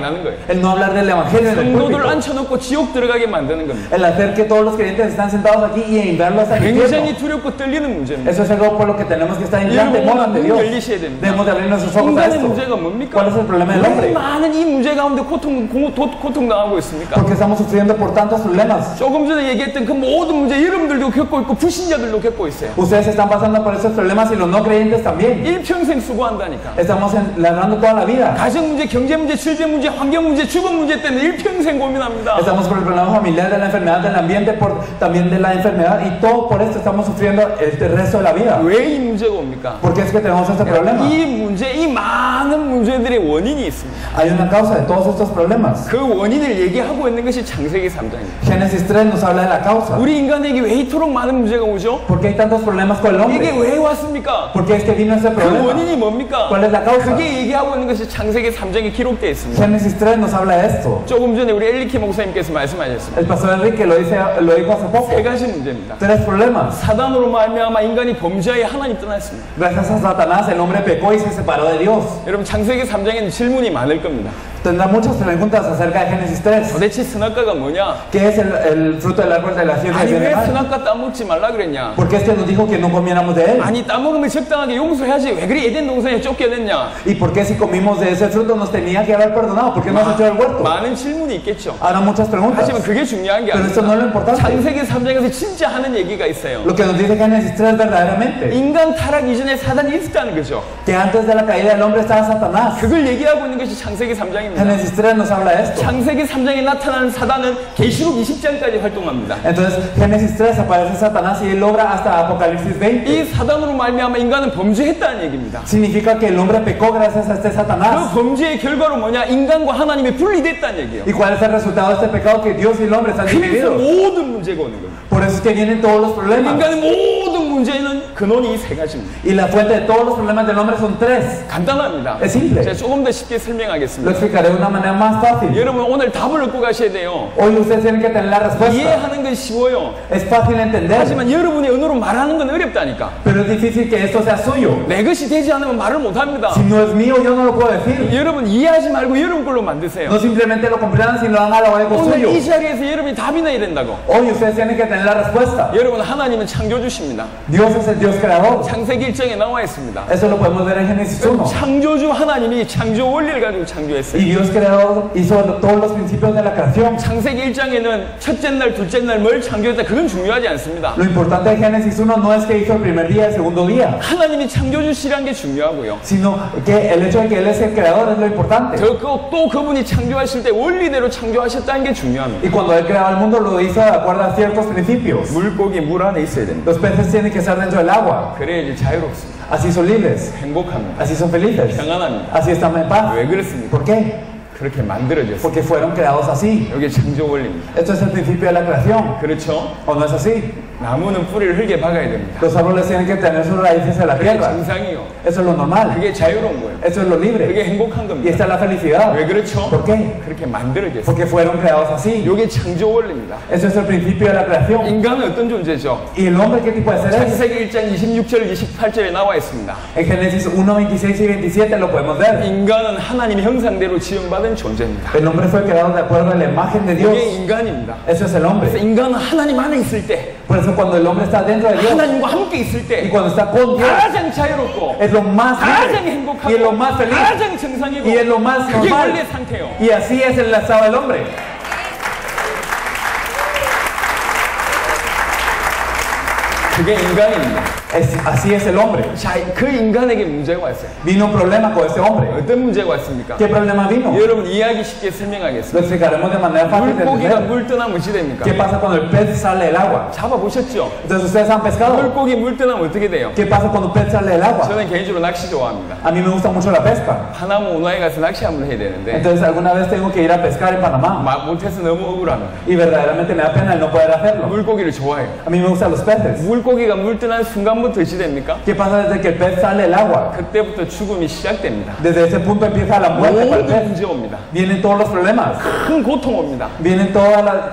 하는 거예요. El no hablar del evangelio en el 성도들 púlpito. 앉혀놓고 지옥 들어가게 만드는 겁니다. El hacer que todos los creyentes están sentados aquí y enviarlos al infierno. 굉장히 두렵고 떨리는 문제입니다. Eso es algo por lo que tenemos que estar en gran temor ante Dios. Debemos de abrir nuestros ojos a 인간의 esto. 문제가 뭡니까? ¿Cuál es el problema del 왜 hombre? 많은 이 문제 가운데 고통당하고 있습니까? Porque estamos sufriendo por tantos problemas. 조금 전에 얘기했던 그 모든 문제 여러분들도 겪고 있고 불신자들도 겪고 있어요. Ustedes están pasando por esos problemas y los no creyentes también. 일평생 수고한다니까. Estamos labrando toda la vida. 가정 문제, 경제 문제, 질병 문제, 환경 문제, 주거 문제 때문에 일평생 고민합니다. Estamos por el problema familiar, de la enfermedad del ambiente, también de la enfermedad, y todo por esto estamos sufriendo el resto de la vida. 왜 이 문제가 옵니까? ¿Por qué es que tenemos este problema? 이 문제, 이 많은 문제들의 원인이 있습니다. Hay una causa de todos estos problemas. 그 원인을 얘기하고 있는 것이 창세기 3장입니다. Génesis 3 nos habla de la causa. 우리 인간에게 왜 이토록 많은 문제가 오죠? ¿Por qué hay tantos problemas con el 이게 hombre? 왜 왔습니까? ¿Por qué es que vino ese 그 problema? 원인이 뭡니까? ¿Cuál es la causa? 그게 얘기하고 있는 것이 창세기 3장에 기록되어 있습니다. Génesis 3 nos habla de esto. 조금 전에 우리 엘리키 목사님께서 말씀하셨습니다. El pastor Enrique lo dijo hace poco. 세 가지 문제입니다. Tres problemas. 사단으로 말미암아 인간이 범죄하여 하나님 떠났습니다. Gracias a Satanás el hombre pecó y se separó de Dios. 여러분 창세기 3장에는 질문이 많을 겁니다. Tendrá muchas preguntas acerca de Génesis 3. 도대체 선악과가 뭐냐? ¿Qué es el fruto del árbol de la ciencia 아니 del bien 왜 y mal? 선악과 따먹지 말라 그랬냐? ¿Por qué es que nos dijo que no comiéramos de él? 아니 따먹으면 적당하게 용서해야지 왜 그리 에덴 동산에 쫓겨냈냐? ¿Y por qué si comimos de ese fruto nos tenía que haber perdonado? ¿Por qué no has hecho el huerto? 많은 질문이 있겠죠. Habrá muchas preguntas. 하지만 그게 중요한 게 Pero esto no es lo 아닙니다. importante. 창세기 3장에서 진짜 하는 얘기가 있어요. Lo que nos dice Génesis 3 verdaderamente. 인간 타락 이전에 사단이 있었다는 거죠. Que antes de la caída del hombre estaba Satanás. 그걸 얘기하고 있는 것이 창세기 3장입니다. Génesis 3 nos habla de esto. 창세기 3장에 나타나는 사단은 계시록 20장까지 활동합니다. Entonces, Génesis 3 aparece Satanás y él obra hasta Apocalipsis 20. 이 사단으로 말미암아 인간은 범죄했다는 얘기입니다. Significa que el hombre pecó gracias a este 그 Satanás. 범죄의 결과로 뭐냐? 인간과 하나님이 분리됐다는 얘기예요. ¿Y cuál es el resultado de este pecado? Que Dios y el hombre están 그래서 divididos. 모든 문제가 오는 겁니다. Por eso es que vienen todos los problemas. 인간의 모든 문제는 근원이 이 세 가지입니다. Y la fuente de todos los problemas del hombre son tres. 간단합니다. Es simple. 제가 조금 더 쉽게 Lo 설명하겠습니다. explicaré de una manera más fácil. 여러분 오늘 답을 얻고 가셔야 돼요. Hoy ustedes tienen que tener la respuesta. 이해하는 건 쉬워요. Es fácil entender, 하지만 여러분의 언어로 말하는 건 어렵다니까. pero es difícil que esto sea suyo. 내 것이 되지 않으면 말을 못합니다. Si no es mío, yo no lo puedo decir. 여러분 이해하지 말고 여러분 걸로 만드세요. No simplemente lo comprendan, sino lo hagan algo 오늘 suyo. 이 자리에서 여러분이 답이 나야 된다고. Hoy ustedes tienen que tener la respuesta. 여러분 하나님은 창조주십니다. Dios es el Dios creador. 창세기 1장에 나와 있습니다. Eso lo podemos ver en Génesis 1. 창조주 하나님이 창조 원리를 가지고 Y 창조했어요. Dios creador hizo todos los principios de la creación. 창세기 1장에는 첫째 날, 둘째 날 뭘 창조했다 그건 중요하지 않습니다. Lo importante de Génesis 1 no es que hizo el primer día, el segundo día, 하나님이 창조주시라는 게 중요하고요. sino que el hecho de que Él es el creador es lo importante. 또 그분이 창조하실 때 원리대로 창조하셨다는 게 중요합니다. Y cuando Él creaba el mundo lo hizo de acuerdo a ciertos principios. 물고기 물 안에 있어야 됩니다. Los peces tienen que estar dentro del agua. 그래야지 자유롭습니다. Así son libres. 행복합니다. Así son felices. 평안합니다. Así están en paz. 왜 그렇습니까? ¿Por qué? 그렇게 만들어졌어요. Porque fueron creados así. 이게 창조 원리입니다. Esto es el principio de la creación. 그렇죠? ¿O no es así? 나무는 뿌리를 흙에 박아야 됩니다. Los árboles tienen que tener sus raíces en la 그게 tierra. 정상이요. Eso es lo normal. 그게 자유로운 거예요. Eso es lo libre. 그게 행복한 Y 겁니다. esta es la felicidad. 왜 그렇죠? ¿Por qué? 그렇게 만들어졌어요. Porque fueron creados así. 이게 창조 원리입니다. Eso es el principio de la creación. 인간은 어떤 존재죠? ¿Y el hombre qué tipo de ser es? 창세기 1장 26절 28절에 나와 있습니다. En Génesis 1, 26 y 27 lo podemos ver. 인간은 하나님 형상대로 지음받은 존재입니다. El hombre fue creado de acuerdo a la imagen de Dios. 이게 인간입니다. Eso es el 그래서 hombre. 인간은 하나님 안에 있을 때, Por eso cuando el hombre está dentro de Dios 하나님과 함께 있을 y 때 cuando está con Dios 가장 자유롭고 es lo más 가장 libre y es 행복하고 lo más feliz 가장 정상이고 y es lo más 그게 normal. 원래 상태예요. Y así es el estado del hombre. 그게 인간입니다. Así es el hombre. 자, 그 인간에게 문제가 왔어요. Vino un problema con ese hombre. 어떤 문제가 왔습니까? ¿Qué problema vino? 여러분 이해하기 쉽게 Lo 설명하겠습니다. explicaremos de manera fácil de 물고기가 entender. 물 떠나면 어찌 됩니까? ¿Qué pasa cuando el pez sale del agua? 잡아보셨죠? Entonces ustedes han pescado. 물고기 물 떠나면 어떻게 돼요? ¿Qué pasa cuando un pez sale del agua? 저는 개인적으로 낚시 좋아합니다. A mí me gusta mucho la pesca. 파나마 운하에 가서 낚시 한번 해야 되는데 Entonces alguna vez tengo que ir a pescar en Panamá. 막 못해서 너무 억울합니다. Y verdaderamente me da pena el no poder hacerlo. 물고기를 좋아해요. A mí me gustan los peces. 물고기가 물 떠난 순간부터 어찌 됩니까? ¿Qué pasa desde que el pez sale del agua? 그때부터 죽음이 시작됩니다. Desde ese punto empieza la muerte para el 모든 pez. 문제 옵니다. Vienen todos los problemas. 큰 고통 옵니다. Vienen todo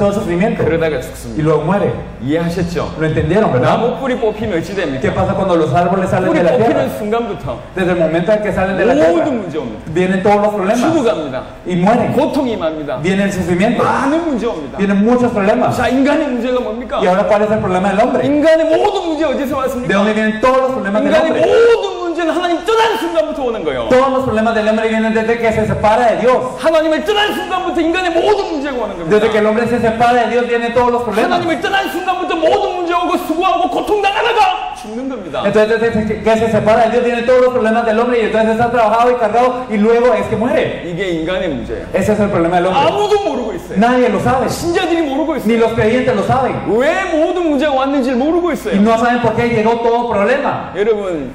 el sufrimiento. 그러다가 Y 죽습니다. luego muere. 이해하셨죠? ¿Lo entendieron, verdad? 나무 뿌리 뽑히면 어찌 ¿Qué 됩니까? pasa cuando los árboles salen 뿌리 de la tierra? 뽑히는 순간부터 Desde el momento en que salen de la tierra, 모든 문제 옵니다. vienen todos los problemas. 죽어갑니다. Y mueren. 고통이 맙니다. Viene el sufrimiento. 많은 문제 옵니다. Vienen muchos problemas. 자, 인간의 문제가 뭡니까? ¿Y ahora cuál es el problema del hombre? 인간의 모든 문제 어디서 ¿De 왔습니까? dónde vienen todos los problemas del 인간의 hombre? 모든 문제는 하나님 떠난 순간부터 오는 거예요. Todos los problemas del hombre vienen desde que se separa de Dios. 하나님을 떠난 순간부터 인간의 모든 문제가 오는 겁니다. Desde que el hombre se separa de Dios vienen todos los problemas. 하나님을 떠난 순간부터 모든 문제 오고 수고하고 고통당하다가 죽는 겁니다. Entonces desde que se separa de Dios vienen todos los problemas del hombre y entonces está trabajado y cargado y luego es que muere. 이게 인간의 문제예요. Ese es el problema del hombre. 아무도 모르고 있어요. Nadie lo sabe. 신자들이 모르고 Ni 있어요. los creyentes lo saben. 왜 모든 문제가 왔는지 모르고 Y 있어요. no saben por qué llegó todo problema. 여러분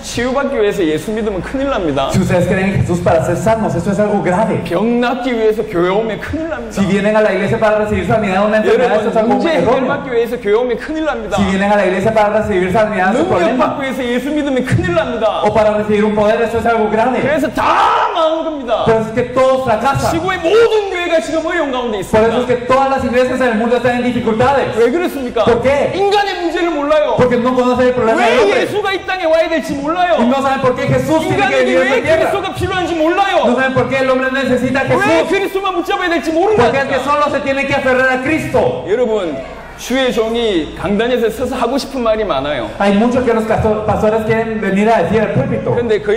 치유받기 위해서 예수 믿으면 큰일 납니다. Si ustedes creen en Jesús para ser sanos, eso es algo grave. 병 낫기 위해서 교회 오면 큰일 납니다. Si vienen a la iglesia para recibir sanidad de una enfermedad, eso es 여러분 algo 문제 erróneo. 해결받기 위해서 교회 오면 큰일 납니다. Si vienen a la iglesia para recibir sanidad de su 능력 problema 받기 위해서 예수 믿으면 큰일 납니다. o para recibir un poder, eso es algo grave. 그래서 다 망한 겁니다. Por eso es que todos fracasan. 지구의 모든 교회가 지금 어려운 가운데 Por eso es 있습니다. que todas las iglesias en el mundo están en dificultades. 왜 그렇습니까? ¿Por qué? 인간의 문제를 몰라요. Porque no conocen el problema del 왜 hombre. 예수가 이 땅에 와야 될지 Y 몰라요. no saben por qué Jesús tiene que 인간에게 venir a 왜 esta tierra. 그리스도가 필요한지 No 몰라요. saben por qué el hombre necesita a 왜 Jesús. 그리스도만 붙잡아야 될지 모르는 Porque es que 거예요. solo se tiene que aferrar a Cristo. 여러분 주의 종이 강단에서 서서 하고 싶은 말이 많아요. Hay muchos que los pastores quieren venir a decir al púlpito. 그런데 그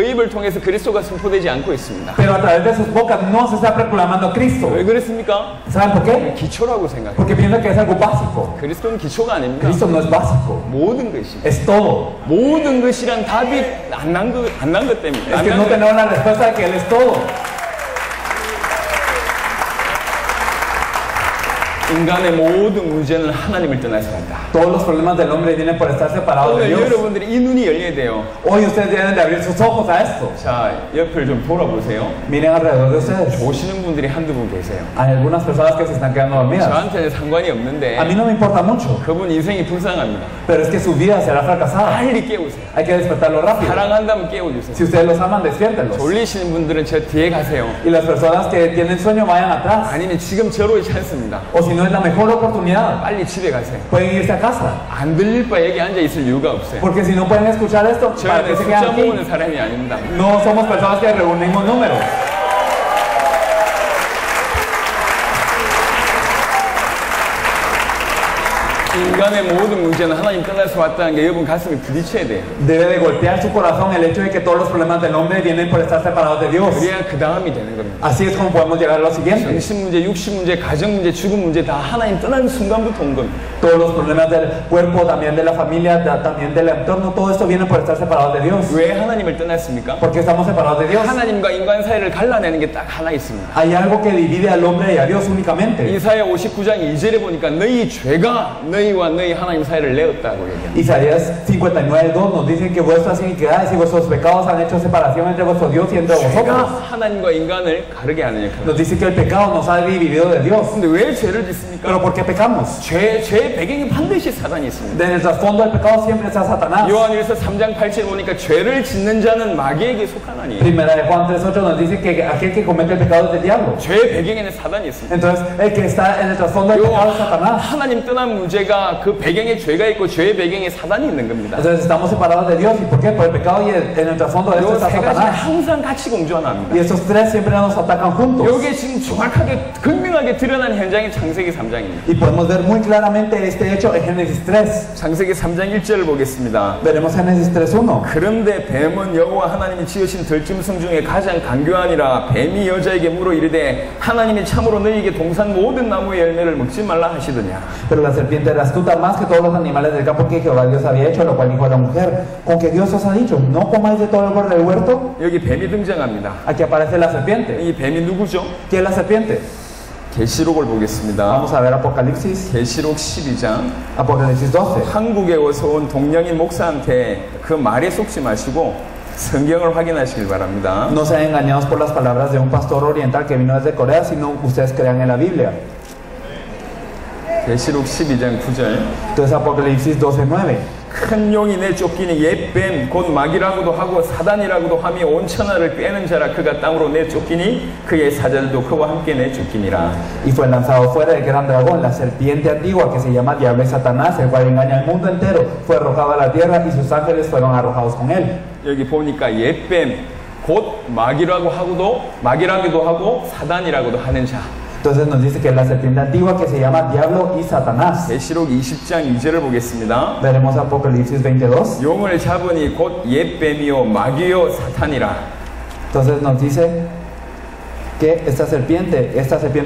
입을 통해서 그리스도가 선포되지 않고 있습니다. Pero a través de sus bocas no se está proclamando a Cristo. 왜 그렇습니까? ¿Saben por qué? 기초라고 생각해요. Porque piensan que es algo básico. 그리스도는 기초가 아닙니다. Cristo no es básico. 모든 것입니다. Es todo. 모든 것이란 답이 안 난 것 때문에. Es que no tenemos la respuesta de que Él es todo. 인간의 모든 문제는 하나님을 떠나서 간다. Todos los problemas del hombre vienen por estar separados de 오늘 Dios. 여러분들이 이 눈이 열려야 돼요. Hoy ustedes deben de abrir sus ojos a esto. 자, 옆을 좀 돌아보세요. Miren alrededor de ustedes. 보시는 분들이 한두 분 계세요. Hay algunas personas que se están quedando dormidas. 저한테는 상관이 없는데 A mí no me importa mucho, 그분 인생이 불쌍합니다. pero es que su vida será fracasada. 빨리 깨우세요. Hay que despertarlo rápido. 사랑한다면 깨워주세요. Si ustedes los aman, despiértenlos. 졸리시는 분들은 저 뒤에 가세요. Y las personas que tienen sueño vayan atrás. 아니면 지금 저로의 찬스입니다. O si no es la mejor oportunidad, 빨리 집에 가세요. pueden irse a casa. 안 들릴 바 여기 앉아 있을 이유가 없어요. Porque si no pueden escuchar esto, ¿para qué 저희는 se 숫자 quedan aquí? 모으는 사람이 아닙니다. No somos personas que reunimos números. 인간의 모든 문제는 하나님 떠나서 왔다는 게 여러분 가슴에 부딪혀야 돼요. Debe de golpear su corazón el hecho de que todos los problemas del hombre vienen por estar separados de Dios. 그래야 그 다음이 되는 겁니다. Así es como podemos llegar a lo siguiente. 정신 문제, 육신 문제, 가정 문제, 죽음 문제 다 하나님 떠나는 순간부터 온 겁니다. Todos los problemas del cuerpo, también de la familia, también del entorno, todo esto viene por estar separados de Dios. 왜 하나님을 떠났습니까? ¿Por qué estamos separados de Dios? 하나님과 인간 사이를 갈라내는 게 딱 하나 있습니다. Hay algo que divide al hombre y a Dios únicamente. 이사야 59장 2절에 보니까 너희 죄가 너희와 너희 하나님 사이를 내었다고 얘기합니다. Isaías 59:2 nos dice que vuestras iniquidades y vuestros pecados han hecho separación entre vuestro Dios y entre 죄가 vosotros. 하나님과 인간을 가르게 하는 역할입니다. Nos dice que el pecado nos ha dividido de Dios. 근데 왜 죄를 짓습니까? ¿Pero por qué pecamos? 죄의 배경에 반드시 사단이 있습니다. En el trasfondo del pecado siempre está Satanás. 요한일서 3장 8절 보니까 죄를 짓는 자는 마귀에게 속하나니. Primera de Juan 3:8 nos dice que aquel que comete el pecado es del diablo. 죄의 배경에는 사단이 있습니다. Entonces, el que está en el trasfondo del pecado es Satanás. 하나님 떠난 문제가 그 배경에 죄가 있고 죄의 배경에 사단이 있는 겁니다. Entonces, estamos separados de Dios. ¿Y por qué? Por el pecado y en el trasfondo de esto 요 está 세 가지는 Satanás. 항상 같이 공존합니다. Y estos tres siempre nos atacan juntos. 여기에 지금 정확하게 극명하게 분명하게 드러난 현장이 창세기 3장입니다. Y podemos ver muy claramente este hecho en Génesis 3. 창세기 3장 1절을 보겠습니다. Veremos Génesis 3:1. 그런데 뱀은 여호와 하나님이 지으신 들짐승 중에 가장 간교하니라. 뱀이 여자에게 물어 이르되 하나님이 참으로 너희에게 동산 모든 나무의 열매를 먹지 말라 하시더냐. Pero la serpiente era astuta más que todos los animales del campo que Jehová Dios había hecho, lo cual dijo a la mujer, con que Dios os ha dicho, no comáis de todo árbol del huerto. 여기 뱀이 등장합니다. Aquí aparece la serpiente. 이 뱀이 누구죠? ¿Quién es la serpiente? 계시록을 보겠습니다. Vamos a ver Apocalipsis. 계시록 12장. Apocalipsis 12. 한국에 와서 온 동양인 목사한테 그 말에 속지 마시고 성경을 확인하시길 바랍니다. No sean engañados por las palabras de un pastor oriental que vino desde Corea, sino ustedes crean en la Biblia. 계시록 12장 9절. Entonces Apocalipsis 12:9. 큰 용이 내쫓기니 옛뱀 곧 마귀라고도 하고 사단이라고도 하며 온 천하를 꿰는 자라. 그가 땅으로 내쫓기니 그의 사자들도 그와 함께 내쫓기니라. Y fue lanzado fuera el gran dragón, la serpiente antigua que se llama Diablo y Satanás, el cual engaña al mundo entero. Fue arrojado a la tierra y sus ángeles fueron arrojados con él. 여기 보니까 옛뱀 곧 마귀라고도 하고 사단이라고도 하는 자. Entonces nos dice que es la serpiente antigua que se llama Diablo y Satanás. 계시록 20장 2절을 보겠습니다. Veremos Apocalipsis 22. 용을 잡으니 곧 옛뱀이요 마귀요 사탄이라. Entonces nos dice que esta serpiente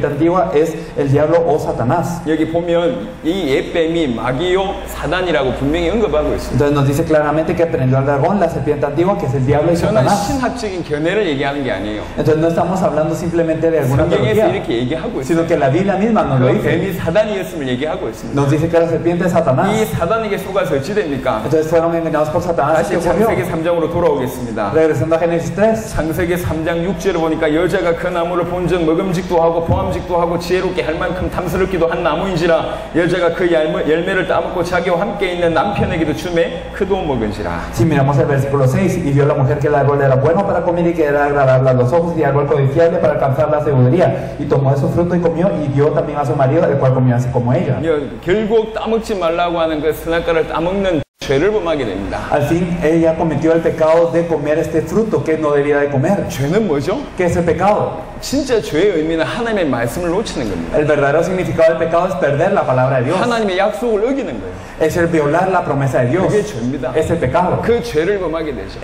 antigua es el diablo o Satanás. 여기 보면 이 옛뱀이 마귀요 사단이라고 분명히 언급하고 있습니다. Entonces nos dice claramente que prendió al dragón, la serpiente antigua, que es el diablo y 저는 Satanás. 신학적인 견해를 얘기하는 게 아니에요. Entonces no estamos hablando simplemente de alguna 성경에서 teología, 이렇게 얘기하고 있어요. sino que la Biblia misma nos lo 그 dice. 뱀이 사단이었음을 얘기하고 있습니다. Nos dice que la serpiente es 이 Satanás. 사단에게 속아서 어찌 됩니까? Entonces fueron engañados por Satanás. 다시 ¿Qué ocurrió? 창세기 3장으로 돌아오겠습니다. Regresando a Génesis 3. 창세기 3장 6절을 보니까 여자가 그 나무를 본즉 먹음직도 하고 보암직도 하고 지혜롭게 할 만큼 탐스럽기도 한 나무인지라. 여자가 그 열매를 따먹고 자기와 함께 있는 남편에게도 주매 그도 먹은지라. Si miramos el versículo 6, y vio la mujer que el árbol era bueno para comer y que era agradable a los ojos y árbol codiciable para alcanzar la sabiduría, y tomó de su fruto y comió, y dio también a su marido, el cual comió así como ella. 결국 따먹지 말라고 하는 그 선악과를 따먹는 죄를 범하게 됩니다. Al fin ella cometió el pecado de comer este fruto que no debía de comer. 죄는 뭐죠? ¿Qué es el pecado? 진짜 죄의 의미는 하나님의 말씀을 놓치는 겁니다. El verdadero significado del pecado es perder la palabra de Dios. 하나님의 약속을 어기는 거예요. Es el violar la promesa de Dios. 그게 죄입니다. Es el pecado. 그 죄를 범하게 되죠.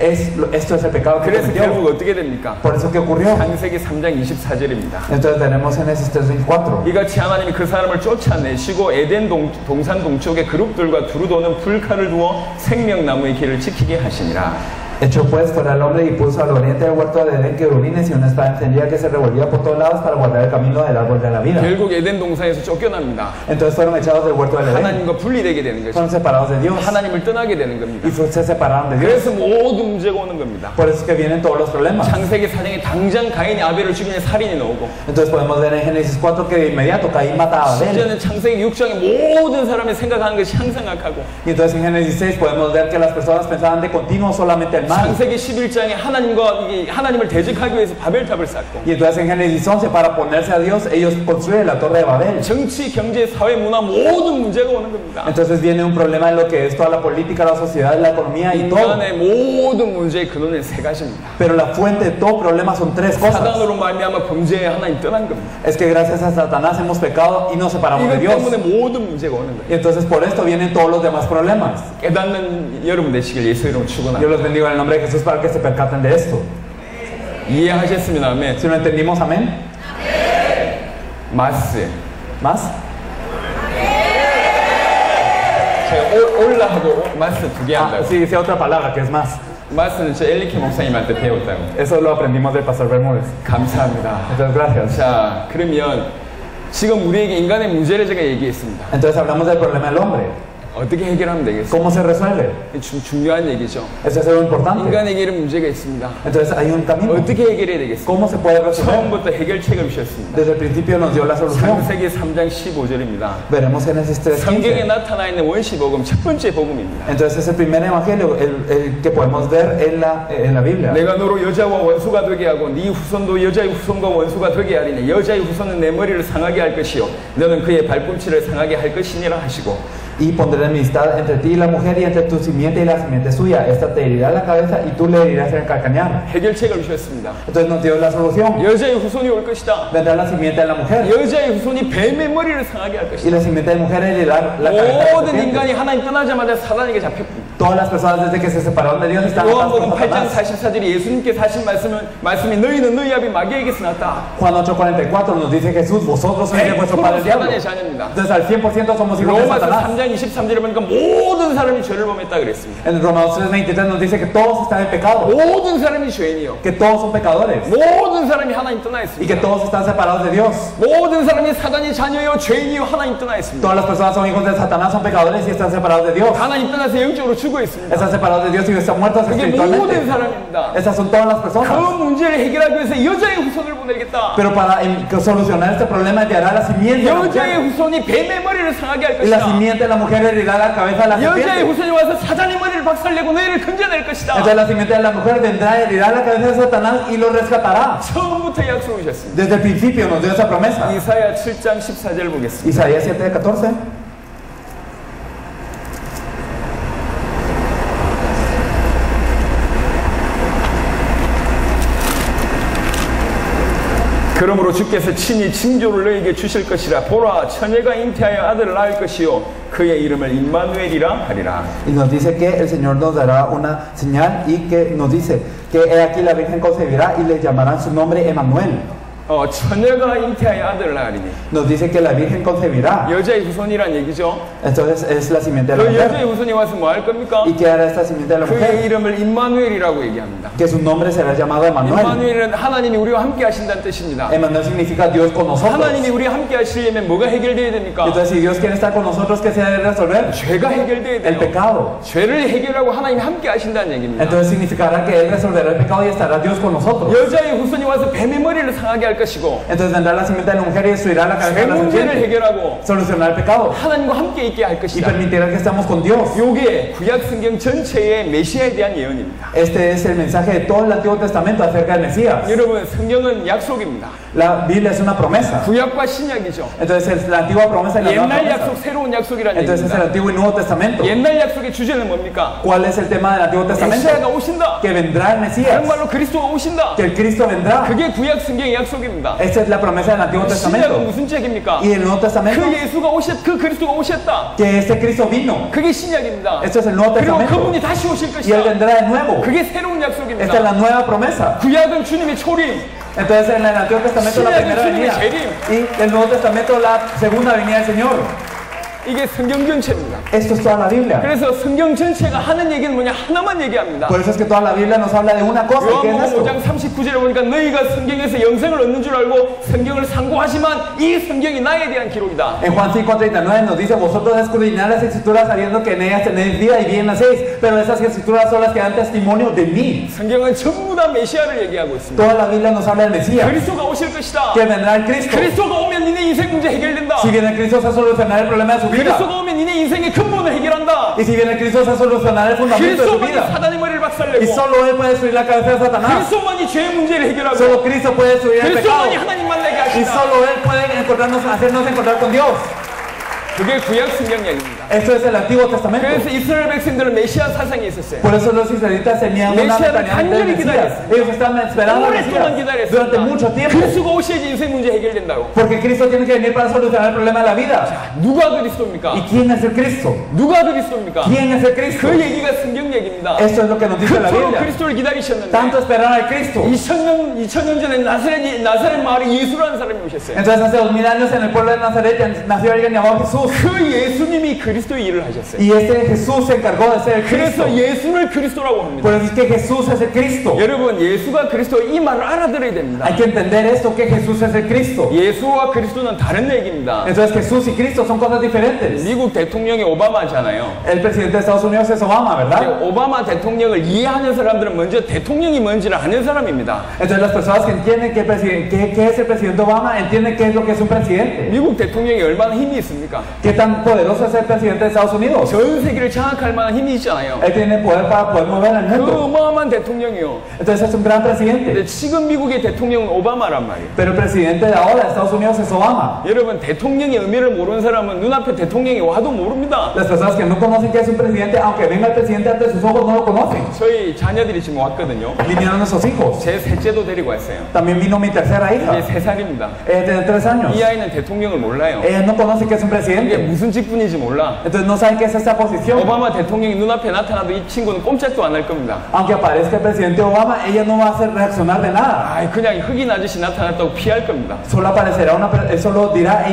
Esto es el pecado que 그래서 결국 cometió. 어떻게 됩니까? Por eso que ocurrió. 창세기 3장 24절입니다. Entonces tenemos Génesis 3:24. 이같이 하나님이 그 사람을 쫓아내시고 에덴 동산 동쪽에 그룹들과 두루 도는 풀칼을 두어 생명나무의 길을 지키게 하시니라. Echó pues fuera al hombre y puso al oriente del huerto de Edén querubines y una espada encendida que se revolvía por todos lados para guardar el camino del árbol de la vida. 결국 에덴 동산에서 쫓겨납니다. Entonces fueron echados del huerto del Edén. 하나님과 분리되게 되는 거죠. Fueron separados de Dios 하나님을 떠나게 되는 겁니다. y se separaron de Dios. 그래서 모든 문제가 오는 겁니다. Por eso es que vienen todos los problemas. 창세기 4장에 당장 가인이 아벨을 죽이는 살인이 나오고, Entonces podemos ver en Génesis 4 que de inmediato Caín mata a Abel. 심지어는 창세기 6장에 모든 사람이 생각하는 것이 향상악하고, Y entonces en Génesis 6 podemos ver que las personas pensaban de continuo solamente el mal. 창세기 11장에 하나님을 대적하기 위해서 바벨탑을 쌓고, Y entonces en Génesis 11 para oponerse a Dios ellos construyen la torre de Babel. 정치, 경제, 사회, 문화 모든 문제가 오는 겁니다. Entonces viene un problema en lo que es toda la política, la sociedad, la economía y todo. 인간의 모든 문제의 근원은 세 가지입니다. Pero la fuente de todo problema son tres cosas. 사단으로 말미암아 범죄에 하나님 떠난 겁니다. Es que gracias a Satanás hemos pecado y nos separamos de 이것 Dios. 때문에 모든 문제가 오는 거예요. Y entonces por esto vienen todos los demás problemas. 깨닫는 여러분 되시길 예수 이름으로 Yo 축원합니다. los bendigo en el nombre de Jesús para que se percaten de esto. 이해하셨으면 아멘. Si lo entendimos, amén. 마스. ¿Más? 제가 올라하고 마스 두 개 Ah, 한다고. sí, dice otra palabra que es más. 마스는 저 엘리케 목사님한테 배웠다고. Eso lo aprendimos del pastor Bermúdez. 감사합니다. Entonces, gracias. 자, 그러면 지금 우리에게 인간의 문제를 제가 얘기했습니다. Entonces hablamos del problema del hombre. 어떻게 해결하면 되겠어요? ¿Cómo se resuelve? 중요한 얘기죠. Eso es lo importante. 인간에게 이런 문제가 있습니다. Entonces hay un camino. 어떻게 해결해야 되겠어요? ¿Cómo se puede resolver? 처음부터 해결책을 주셨습니다. Desde el principio nos dio la solución. 창세기 3장 15절입니다. Veremos Génesis 성경에 3:15. 나타나 있는 원시복음 첫 번째 복음입니다. Entonces es el primer evangelio el que podemos ver en la Biblia. 내가 너로 여자와 원수가 되게 하고 네 후손도 여자의 후손과 원수가 되게 하리니 여자의 후손은 내 머리를 상하게 할 것이요 너는 그의 발꿈치를 상하게 할 것이니라 하시고. Y pondré enemistad entre ti y la mujer y entre tu simiente y la simiente suya. Esta te herirá la cabeza y tú le herirás en el calcañar. 해결책을 주셨습니다. Entonces nos dio la solución. 여자의 후손이 올 것이다. Vendrá la simiente de la mujer. 여자의 후손이 뱀의 머리를 상하게 할 Y 것이다. la simiente de mujer herirá la cabeza de la 모든 serpiente. 인간이 하나님 떠나자마자 사단에게 잡혔습니다. Todas las personas desde que se separaron de Dios están atadas 요한복음 por 8장 Satanás. 44절에 예수님께서 하신 말씀이 너희는 너희 아비 마귀에게서 났다. Juan 8:44 nos dice Jesús, vosotros sois de vuestro padre el diablo. 사단의 자녀입니다. Entonces al 100% somos hijos de 로마서 Satanás. 3장 23절에 보니까 모든 사람이 죄를 범했다 그랬습니다. En Romanos 3:23 nos dice que todos están en pecado, 모든 사람이 죄인이요. que todos son pecadores 모든 사람이 하나님 떠나 y que 있습니다. todos están separados de Dios. 모든 사람이 사단의 자녀요 죄인이요 하나님 떠나 있습니다. Todas las personas son hijos de Satanás, son pecadores y están separados de Dios. 하나님 떠나서 영적으로 죽어 있습니다. Están separados de Dios y están muertos 그게 espiritualmente. 모든 사람입니다. Estas son todas las 그 personas. 문제를 해결하기 위해서 여자의 후손을 보내겠다. Pero para solucionar este problema enviará la simiente de la 여자의 mujer. 후손이 뱀의 머리를 상하게 할 Y la 것이다. simiente de la mujer herirá la cabeza de la 여자의 serpiente. 후손이 와서 사단의 머리를 박살내고 너희를 건져낼 것이다. Entonces la simiente de la mujer vendrá, herirá la cabeza de Satanás y lo rescatará. 처음부터 약속을 주셨습니다. Desde el principio nos dio esa promesa. 이사야 7장 14절 보겠습니다. Isaías 7:14. 그러므로 주께서 친히 징조를 너에게 주실 것이라. 보라, 처녀가 잉태하여 아들을 낳을 것이요 그의 이름을 임마누엘이라 하리라. Y nos dice que el Señor nos dará una señal y que nos dice que he aquí la Virgen concebirá y le llamarán su nombre Emmanuel. 처녀가 잉태하여 아들을 낳으리니. Nos dice que la Virgen concebirá. 여자의 후손이란 얘기죠. Entonces es la simiente de la 그 여자의 mujer. 후손이 와서 뭐 할 겁니까? ¿Y qué hará esta simiente de la 그의 mujer? 이름을 임마누엘이라고 얘기합니다. Que su nombre será llamado Emmanuel. 임마누엘은 하나님이 우리와 함께 하신다는 뜻입니다. Emmanuel significa Dios con nosotros. 하나님이 우리와 함께 하시려면 뭐가 해결돼야 됩니까? Entonces si Dios quiere estar con nosotros, ¿qué se debe resolver? 죄가 해결돼야 El 돼요. pecado. 죄를 해결하고 하나님이 함께 하신다는 얘기입니다. Entonces significará que Él resolverá el pecado y estará Dios con nosotros. 여자의 후손이 와서 뱀의 머리를 상하게 할 것이고 Entonces vendrá la simiente de la mujer y destruirá la cabeza 죄 de la 문제를 serpiente. 해결하고 Solucionará el pecado 하나님과 함께 있게 할 y 것이다. permitirá que estemos con Dios. 요게 구약 성경 전체의 메시아에 대한 예언입니다. Este es el mensaje de todo el Antiguo Testamento acerca del Mesías. 여러분, 성경은 약속입니다. La Biblia es una promesa. 구약과 신약이죠. Entonces es la antigua promesa y la nueva 옛날 promesa. 약속, 새로운 약속이라는 Entonces es el 얘기입니다. Antiguo y Nuevo Testamento. 옛날 약속의 주제는 뭡니까? ¿Cuál es el tema del Antiguo Testamento? 메시아가 오신다. Que vendrá el Mesías. 다른 말로 그리스도가 오신다. Que el Cristo vendrá. 그게 구약 성경의 약속입니다. Esta es la promesa del Antiguo 신약은 Testamento. 무슨 책입니까? Y el Nuevo Testamento, 그 예수가 그 그리스도가 오셨다. que este Cristo vino. 그게 신약입니다. Esto es el Nuevo 그리고 Testamento. 그분이 다시 오실 Y Él 것이다. vendrá de nuevo. 그게 새로운 Esta es la 약속입니다. nueva promesa. 구약은 주님의 초림, Entonces en el Antiguo Testamento la primera venida y el Nuevo Testamento la segunda venida del Señor. 이게 성경 전체입니다. Esto es toda la Biblia. 그래서 성경 전체가 하는 얘기는 뭐냐? 하나만 얘기합니다. Por eso es que toda la Biblia nos habla de una cosa, ¿y qué es 요한복음 esto? 5장 39절에 보니까 너희가 성경에서 영생을 얻는 줄 알고 성경을 상고하지만 이 성경이 나에 대한 기록이다. En Juan 5:39 nos dice, vosotros escudriñad las escrituras sabiendo que en ellas tenéis vida y bien nacéis, pero esas escrituras son las que dan testimonio de mí. 성경은 전부 다 메시아를 얘기하고 있습니다. Toda la Biblia nos habla del Mesías, 그리스도가 오실 것이다. que vendrá el Cristo. 그리스도가 오면 니네 인생 문제 해결된다. Si viene el Cristo se solucionará el problema de su vida. 그리스도가 오면 니네 인생의 근본을 해결한다. Y si viene el Cristo se solucionará el fundamento de su 그리스도만이 vida. 사단의 머리를 Y 박살내고 solo Él puede destruir la cabeza de Satanás. 그리스도만이 죄의 문제를 해결하고 Solo Cristo puede destruir el pecado. 그리스도만이 하나님 만나게 Y 하신다. solo Él puede hacernos encontrar con Dios. 그게 구약 성경 얘기입니다. Esto es el Antiguo Testamento. 그래서 이스라엘 백성들은 메시아 사상이 있었어요. Por eso los israelitas tenían una Mesías mentalidad del 간절히 Mesías. 기다렸어요. Ellos estaban esperando al 오랫동안 Mesías durante mucho 기다렸습니다. tiempo. 그리스도가 오셔야지 인생 문제 해결된다고. Porque Cristo tiene que venir para solucionar el problema de la vida. 누가 그리스도입니까? ¿Y quién es el Cristo? 누가 그리스도입니까? ¿Quién es el Cristo? 그 얘기가 성경 얘기입니다. Esto es lo que nos dice la 그토록 Biblia. 그리스도를 기다리셨는데 Tanto esperar al Cristo. 2000년 전에 나사렛 마을에 예수라는 사람이 오셨어요. Entonces hace 2000 años en el pueblo de Nazaret nació alguien llamado Jesús. 그 예수님이 그리스도의 일을 하셨어요. Y este Jesús se encargó de ser el Cristo. 그래서 예수를 그리스도라고 합니다. Por eso es que Jesús es el Cristo. 여러분, 예수가 그리스도 이 말을 알아들어야 됩니다. Hay que entender esto, que Jesús es el Cristo. 예수와 그리스도는 다른 얘기입니다. Entonces Jesús y Cristo son cosas diferentes. 미국 대통령이 오바마잖아요. El presidente de Estados Unidos es Obama, ¿verdad? 오바마 대통령을 이해하는 사람들은 먼저 대통령이 뭔지를 아는 사람입니다. Entonces las personas que entienden qué es el presidente Obama entienden qué es lo que es un presidente. 미국 대통령이 얼마나 힘이 있습니까? ¿Qué tan poderoso es el presidente presidente de Estados Unidos. 전 세계를 장악할 만한 힘이 있잖아요. Él tiene poder para poder mover el 그 mundo. 어마어마한 대통령이요. Entonces es un gran presidente. 근데 지금 미국의 대통령은 오바마란 말이에요. Pero el presidente de ahora de Estados Unidos es Obama. 여러분, 대통령의 의미를 모르는 사람은 눈앞에 대통령이 와도 모릅니다. Las personas que no conocen que es un presidente, aunque venga el presidente ante sus ojos, no lo conocen. 저희 자녀들이 지금 왔거든요. Vinieron nuestros hijos. 제 셋째도 데리고 왔어요. También vino mi tercera 이제 hija. 3살입니다. Ella tiene 3 años. 이 아이는 대통령을 몰라요. Ella no conoce que es un 이게 presidente. 무슨 직분인지 몰라. Entonces no sabe qué es esta posición. 오바마 대통령이 눈앞에 나타나도 이 친구는 꼼짝도 안 할 겁니다. Aunque aparezca el presidente Obama, ella no va a hacer reaccionar de nada. 아, 그냥 흑인 아저씨 나타났다고 피할 겁니다. Solo aparecerá solo dirá,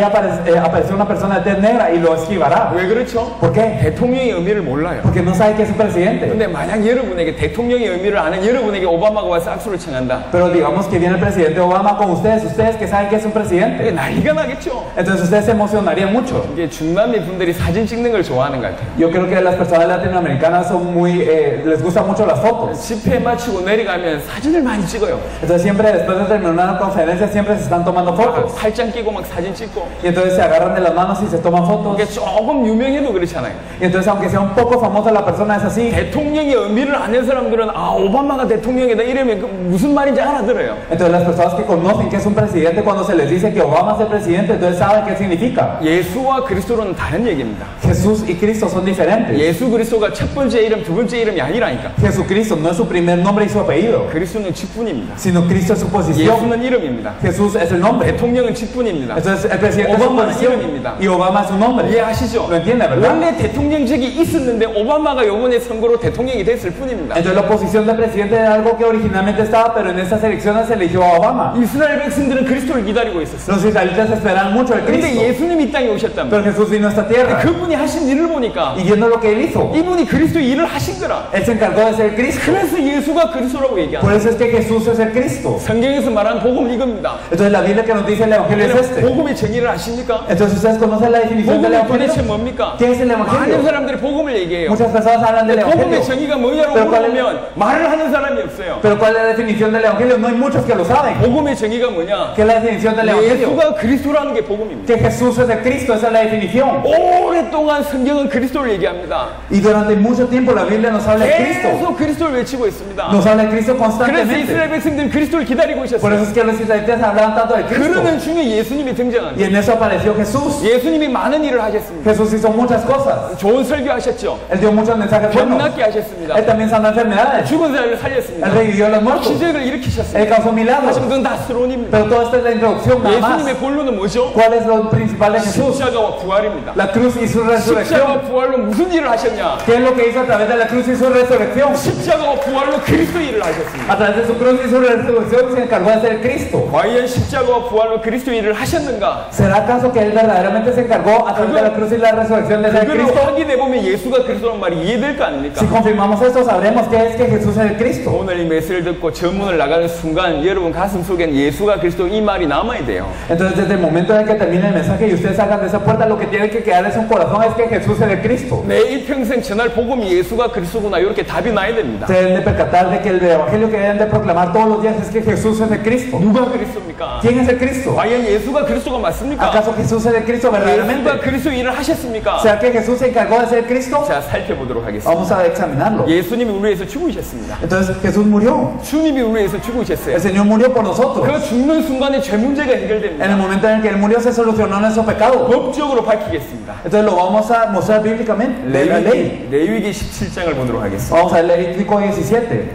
apareció una persona de tez negra y lo esquivará. 왜 그렇죠? ¿Por qué? 대통령의 의미를 몰라요. Porque no sabe que es un presidente. 근데 만약 여러분에게 대통령의 의미를 아는 여러분에게 오바마가 와서 악수를 청한다. Pero digamos que viene el presidente Obama con ustedes que saben que es un 이게 presidente. 난리가 나겠죠. Entonces ustedes se emocionarían mucho. 이게 중남미 분들이 사진 찍는 걸 좋아하는 것 같아요. Yo creo que las personas latinoamericanas son muy, les gustan mucho las fotos. 집회 마치고 내려가면 사진을 많이 찍어요. Entonces siempre después de terminar una conferencia siempre se están tomando fotos. 팔짱 끼고 막 사진 찍고. Y entonces se agarran de las manos y se toman fotos. 이게 조금 유명해도 그렇잖아요. Y entonces aunque sea un poco famosa la persona es así. 대통령의 의미를 아는 사람들은 아, 오바마가 대통령이다 이러면 그 무슨 말인지 알아들어요. Entonces las personas que conocen que es un presidente, cuando se les dice que Obama es el presidente, entonces saben qué significa. 예수와 그리스도는 다른 얘기입니다. Jesús y Cristo son diferentes. 예수 그리스도가 첫 번째 이름, 두 번째 이름이 아니라니까. Jesucristo no es su primer nombre y su apellido, 그리스도는 직분입니다. sino Cristo es su posición. 예수는 이름입니다. Jesús es el nombre. 대통령은 직분입니다. Entonces el presidente es su 오바마는 posición 이름입니다. y Obama es su nombre. 이해하시죠? ¿Lo entiende, verdad? 원래 대통령직이 있었는데 오바마가 이번에 선거로 대통령이 됐을 뿐입니다. Entonces la posición del presidente era algo que originalmente estaba, pero en estas elecciones se eligió a Obama. 이스라엘 백성들은 그리스도를 기다리고 있었어요. Los israelitas esperaban mucho al 그런데 Cristo, 예수님이 이 땅에 오셨답니다. pero Jesús vino a esta tierra 그분이 하신 일을 보니까 y viendo lo que él hizo, 이분이 그리스도 일을 하신 거라. él se encargó de ser Cristo. 그래서 예수가 그리스도라고 Por 얘기합니다. eso es que Jesús es el Cristo. 성경에서 말하는 복음은 이겁니다. Entonces la Biblia que nos dice el Evangelio es este. 복음의 정의를 아십니까? Entonces ustedes conocen la definición del 복음이 도대체 Evangelio. 뭡니까? ¿Qué es el 많은 Evangelio? 사람들이 복음을 얘기해요. Muchas personas hablan del 복음의 Evangelio, 정의가 뭐냐고 Pero ¿cuál es? 물어보면 말을 하는 사람이 없어요. pero ¿cuál es la definición del Evangelio? No hay muchos que lo saben. 복음의 정의가 뭐냐? ¿Qué es la definición del Evangelio? 예수가 그리스도라는 게 복음입니다. Que Jesús es el Cristo, esa es la definición. 오랫동안 성경은 그리스도를 얘기합니다. Y durante mucho tiempo la Biblia nos habla de Cristo. 계속 그리스도를 외치고 있습니다. Nos habla de Cristo 그래서 constantemente. 이스라엘 백성들은 그리스도를 기다리고 Por 있었어요. eso es que los israelitas hablaban tanto de Cristo. 그러는 중에 예수님이 등장합니다. Y en eso apareció Jesús. 예수님이 많은 일을 하셨습니다. Jesús hizo muchas cosas. 좋은 설교하셨죠. Él dio muchos mensajes 병 buenos. 낫게 하셨습니다. Él también sanó enfermedades. 죽은 사람을 살렸습니다. Él revivió a los muertos. 기적을 Él 일으키셨습니다. causó milagros. 하지만 그건 다 스론입니다. Pero todo esto es la introducción nada más. 예수님의 본론은 뭐죠? ¿Cuál es lo principal de Jesús? 십자가와 부활입니다. La cruz y su resurrección. 십자가와 부활로 무슨 일을 하셨냐? ¿Qué es lo que hizo a través de la cruz y su resurrección? 십자가와 부활로 그리스도 일을 하셨습니다. A través de su cruz y su resurrección se encargó de ser Cristo. 과연 십자가와 부활로 그리스도 일을 하셨는가? ¿Será acaso que él verdaderamente se encargó a través de la cruz y la resurrección de ser 그걸 Cristo? 확인해보면 예수가 그리스도란 말이 이해될 거 아닙니까? Si confirmamos esto, sabremos que es que Jesús es el Cristo. 오늘 이 메시지를 듣고 전문을 나가는 순간 여러분 가슴 속엔 예수가 그리스도 이 말이 남아야 돼요. Entonces, desde el momento en el que termine el mensaje y ustedes salgan de esa puerta, lo que tiene que quedar en su corazón es que Jesús es el Cristo. 내 일평생 전할 복음이 예수가 그리스도구나 이렇게 답이 나야 됩니다. Se deben de percatar de que el evangelio que deben de proclamar todos los días es que Jesús es el Cristo. 누가 그리스도입니까? ¿Quién es el Cristo? 과연 예수가 그리스도가 맞습니까? ¿Acaso Jesús es el Cristo 예수가 verdaderamente? 그리스도 일을 하셨습니까? ¿Será que Jesús se encargó de ser Cristo? 자, 살펴보도록 하겠습니다. Vamos a examinarlo. 예수님이 우리 위해서 죽으셨습니다. Entonces Jesús murió. 주님이 우리 위해서 죽으셨어요. El Señor murió por nosotros. 그 죽는 순간에 죄 문제가 En 해결됩니다. el momento en el que Él murió se solucionó nuestro pecado. 법적으로 밝히겠습니다. Entonces lo vamos a mostrar bíblicamente. De la ley. 레위기 17장을 보도록 하겠습니다. Vamos a ver Levítico 17.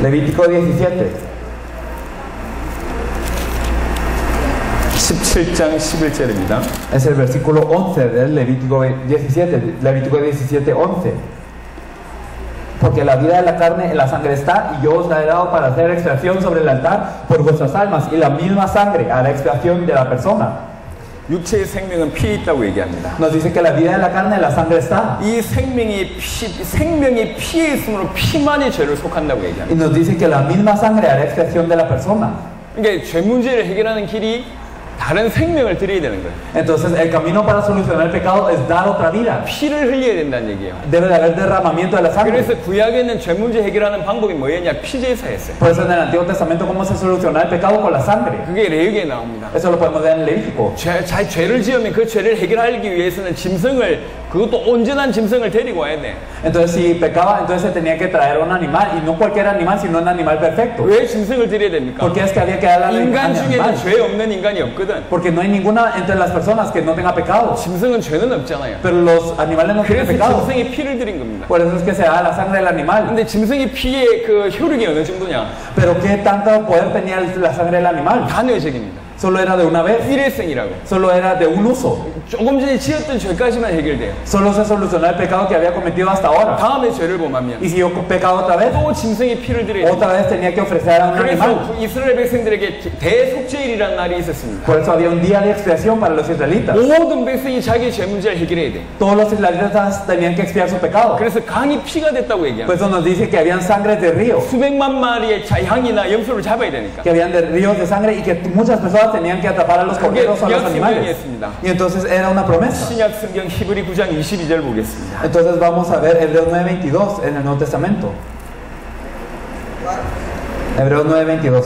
Levítico 17. 17장 11절입니다. Es el versículo 11 del Levítico 17. Levítico 17, 11. Porque la vida de la carne en la sangre está, y yo os la he dado para hacer expiación sobre el altar por vuestras almas, y la misma sangre hará expiación de la persona. 육체의 생명은 피에 있다고 얘기합니다. Nos dice que la vida de la carne en la sangre está. 이 생명이 피에 있으므로 피만이 죄를 속한다고 Y 얘기합니다. nos dice que la misma sangre hará expiación de la persona. 그러니까 죄 문제를 해결하는 길이 다른 생명을 드려야 되는 거예요. Entonces el camino para solucionar el pecado es dar otra vida. 피를 흘려야 된다는 얘기예요. Debe de haber derramamiento de la sangre. 그래서 구약에는 죄 문제 해결하는 방법이 뭐였냐? 피제사였어요. Por eso en el Antiguo Testamento cómo se soluciona el pecado con la sangre. 그게 레위기에 나옵니다. Eso lo podemos ver en Levítico. 죄를 지으면 그 죄를 해결하기 위해서는 짐승을, 그것도 온전한 짐승을 데리고 와야 돼. Entonces si pecaba, entonces se tenía que traer un animal, y no cualquier animal, sino un animal perfecto. 왜 짐승을 드려야 됩니까? ¿Por qué es que había que darle al 인간 중에는 animal? 죄 없는 인간이 없거든. Porque no hay ninguna entre las personas que no tenga pecado. 짐승은 죄는 없잖아요. Pero los animales no tienen 그래서 pecado. 짐승이 피를 드린 겁니다. Por eso es que se da la sangre del animal. 근데 짐승이 피의 그 효력이 어느 정도냐? Pero ¿qué tanto poder tenía la sangre del animal? 단회적입니다. Solo era de una vez. 일회성이라고. Solo era de un uso. 조금 전에 지었던 죄까지만 해결돼요. Solo se solucionó el pecado que había cometido hasta ahora. 다음에 죄를 범하면 Y si yo pecado otra vez, 또 짐승이 피를 드려야 돼요. otra vez tenía que ofrecer a un 그래서 animal. 이스라엘 백성들에게 대속죄일이라는 날이 있었습니다. Por eso había un día de expiación para los israelitas. 모든 백성이 자기 죄 문제를 해결해야 돼. Todos los israelitas tenían que expiar su pecado. 그래서 강이 피가 됐다고 Por 얘기합니다. eso nos dice que habían sangres de río, 수백만 마리의 양이나 염소를 잡아야 되니까. que habían de ríos de sangre y que muchas personas tenían que atrapar a los corderos o a los animales. Y entonces era una promesa. 신약 성경 히브리 9장 22절 보겠습니다. Entonces vamos a ver Hebreos 9:22 en el Nuevo Testamento. Hebreos 9:22.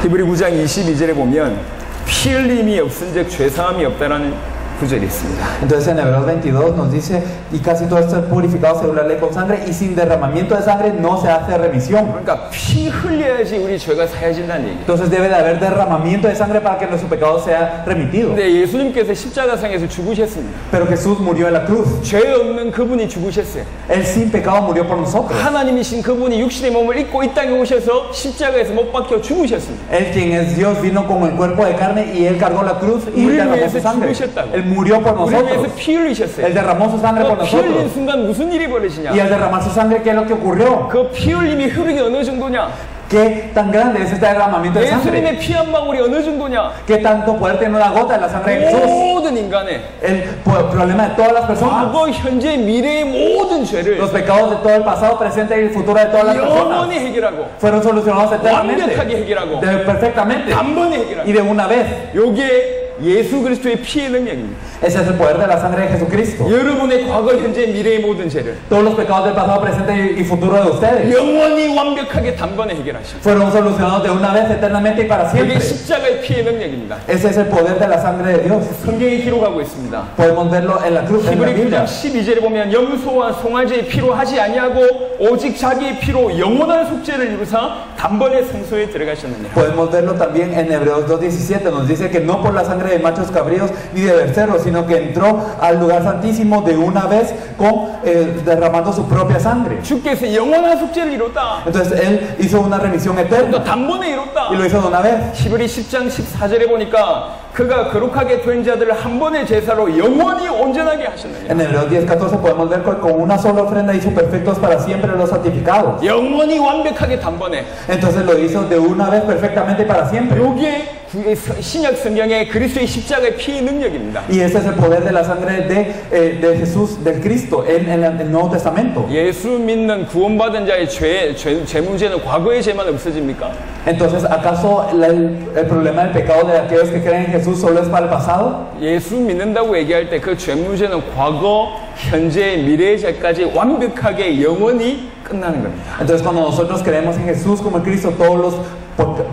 히브리 9장 22절에 보면 피 흘림이 없은즉 죄 사함이 없다라는 구절이 있습니다. Entonces en Hebreos 22 nos dice, y casi todo esto es purificado según la ley con sangre, y sin derramamiento de sangre no se hace remisión. 그러니까 피 흘려야지 우리 죄가 사해진다는 얘기예요. Entonces debe de haber derramamiento de sangre para que nuestro pecado sea remitido. 근데 예수님께서 십자가상에서 죽으셨습니다. Pero Jesús murió en la cruz. 죄 없는 그분이 죽으셨어요. Él sin pecado murió por nosotros. 하나님이신 그분이 육신의 몸을 입고 이 땅에 오셔서 십자가에서 못 박혀 죽으셨습니다. Él quien es Dios vino con el cuerpo de carne y Él cargó la cruz y 우리를 derramó 위해서 su sangre. 죽으셨다고. Él murió por 우리를 위해서 nosotros. 피 흘리셨어요. Él derramó su sangre por 피 흘린 nosotros. 순간 무슨 일이 벌어지냐? Y al derramar su sangre, ¿qué es lo que ocurrió? 그 피 흘림의 효력이 어느 정도냐? ¿Qué tan grande es este derramamiento de sangre? 예수님의 피 한 방울이 어느 정도냐? ¿Qué tanto poder tiene una gota de la sangre de Jesús? 모든 인간의 El problema de todas las personas, 과거, 현재, 미래의 모든 죄를 los pecados de todo el pasado, presente y el futuro de todas las personas, 영원히 해결하고 fueron solucionados eternamente, 완벽하게 해결하고 perfectamente 단번에 y 해결하고 de una vez. 요게 예수 그리스도의 피의 능력입니다. Ese es el poder de la sangre de Jesucristo. 여러분의 과거, 현재, 미래의 모든 죄를 Todos los pecados del pasado, presente y futuro de ustedes 영원히 완벽하게 단번에 해결하시고 fueron solucionados de una vez, eternamente y para siempre. 그게 십자가의 피의 능력입니다. Ese es el poder de la sangre de Dios. 성경이 기록하고 있습니다. Podemos verlo en la cruz, en la 히브리 9장 Biblia. 12절에 보면 염소와 송아지의 피로 하지 아니하고 오직 자기의 피로 영원한 속죄를 이루사 단번에 성소에 들어가셨느니라. Podemos verlo también en Hebreos 2:17. Nos dice que no por la sangre de machos cabríos ni de becerros, sino que entró al lugar santísimo de una vez derramando su propia sangre. 주께서 영원한 속죄를 이뤘다. Entonces Él hizo una remisión 또 eterna 단번에 이뤘다. y lo hizo de una vez. 히브리 10장 14절에 보니까 그가 거룩하게 된 자들을 한 번의 제사로 영원히 온전하게 하셨느니라. En Hebreos 10:14 podemos ver que con una sola ofrenda hizo perfectos para siempre los santificados. 영원히 완벽하게 단번에. Entonces lo hizo de una vez perfectamente para siempre. 요게 신약 성경의 그리스도의 십자가의 피의 능력입니다. Y ese es el poder de la sangre de Jesús, del Cristo, en el Nuevo Testamento. 예수 믿는 구원받은 자의 죄 문제는 과거의 죄만 없어집니까? Entonces, ¿acaso el problema del pecado de aquellos que creen en Jesús solo es para el pasado? 예수 믿는다고 얘기할 때 그 죄 문제는 과거, 현재, 미래의 죄까지 완벽하게 영원히 끝나는 겁니다. Entonces, cuando nosotros creemos en Jesús como en Cristo, todos los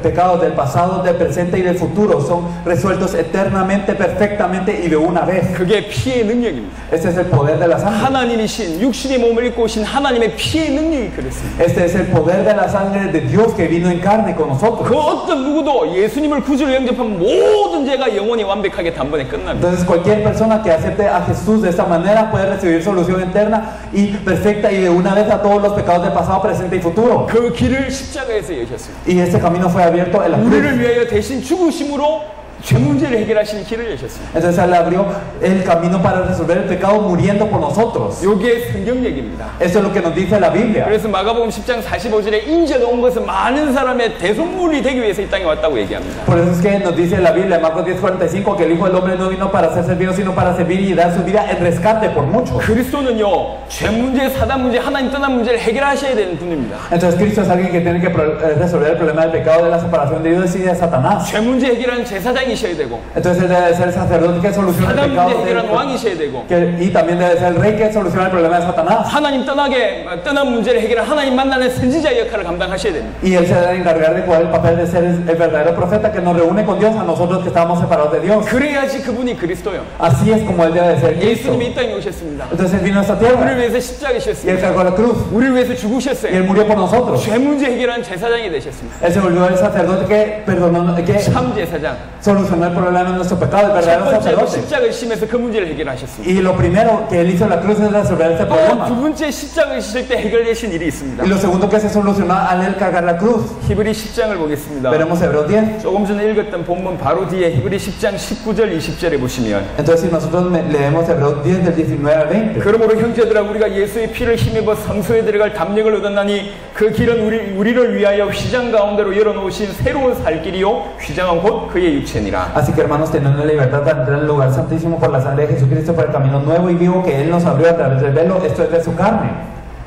pecados del pasado, del presente y del futuro son resueltos eternamente, perfectamente y de una vez. 그게 피의 능력입니다. Este es el poder de la sangre. 하나님이신 육신의 몸을 입고 오신 하나님의 피의 능력이 그랬습니다. Este es el poder de la sangre de Dios que vino en carne con nosotros. 그 어떤 누구도 예수님을 구주로 영접하면 모든 죄가 영원히 완벽하게 단번에 끝납니다. Entonces cualquier persona que acepte a Jesús de esta manera puede recibir solución eterna y perfecta y de una vez a todos los pecados del pasado, presente y futuro. 그 길을 십자가에서 여셨습니다. Y este camino fue abierto en la cruz. 우리를 위하여 대신 죽으심으로 죄 문제를 해결하시는 길을 여셨습니다. Entonces Él abrió el camino para resolver el pecado muriendo por nosotros. 요게 성경 얘기입니다. Eso es lo que nos dice la Biblia. 그래서 마가복음 10장 45절에 인자가 온 것은 많은 사람의 대속물이 되기 위해서 이 땅에 왔다고 얘기합니다. Por eso es que nos dice la Biblia, Marcos 10:45, que el Hijo del Hombre no vino para ser servido, sino para servir y dar su vida en rescate por muchos. 그리스도는요, 죄 문제, 사단 문제, 하나님 떠난 문제를 해결하셔야 되는 분입니다. Entonces Cristo es alguien que tiene que resolver el problema del pecado, de la separación de Dios y de Satanás. 죄 문제 해결하는 제사장이셔야 되고, Entonces Él debe ser el sacerdote que soluciona el 사단 pecado 문제 해결하는 왕이셔야 되고, y también debe ser el rey que soluciona el problema de Satanás. 하나님 떠난 문제를 해결하는 하나님 만나는 선지자 역할을 감당하셔야 됩니다. Y Él se debe encargar de jugar el papel de ser el verdadero profeta que nos reúne con Dios, a nosotros que estamos separados de Dios. 그래야지 그분이 그리스도요. Así es como Él debe de ser Cristo. 예수님이 이 땅에 오셨습니다. Entonces Él vino a esta 우리를 tierra 위해서 y Él 십자가셨습니다. cargó la cruz 우리를 위해서 y Él 죽으셨어요. murió por nosotros. 죄 문제 해결하는 제사장이 되셨습니다. Él se volvió el sacerdote que perdonó, que 참 제사장. solucionó el problema de nuestro pecado, el 첫 verdadero 번째로 sacerdote. 십자가를 심해서 그 문제를 해결하셨습니다. Y lo primero que Él hizo en la cruz es resolver este 또 problema. 두 번째 십자가를 실 때 해결되신 일이 있습니다. Y lo segundo que se solucionó al Él cargar la cruz. 히브리 10장을 보겠습니다. Veremos Hebreos 10. 조금 전에 읽었던 본문 바로 뒤에 히브리 10장 19절 20절에 보시면 Entonces si nosotros leemos Hebreos 10 del 19 al 20. 그러므로 형제들아 우리가 예수의 피를 힘입어 성소에 들어갈 담력을 얻었나니 그 길은 우리를 위하여 휘장 가운데로 열어놓으신 새로운 살 길이요 휘장은 곧 그의 육체니라. Así que hermanos, teniendo la libertad para entrar al lugar santísimo por la sangre de Jesucristo, por el camino nuevo y vivo que Él nos abrió a través del velo, esto es de su carne.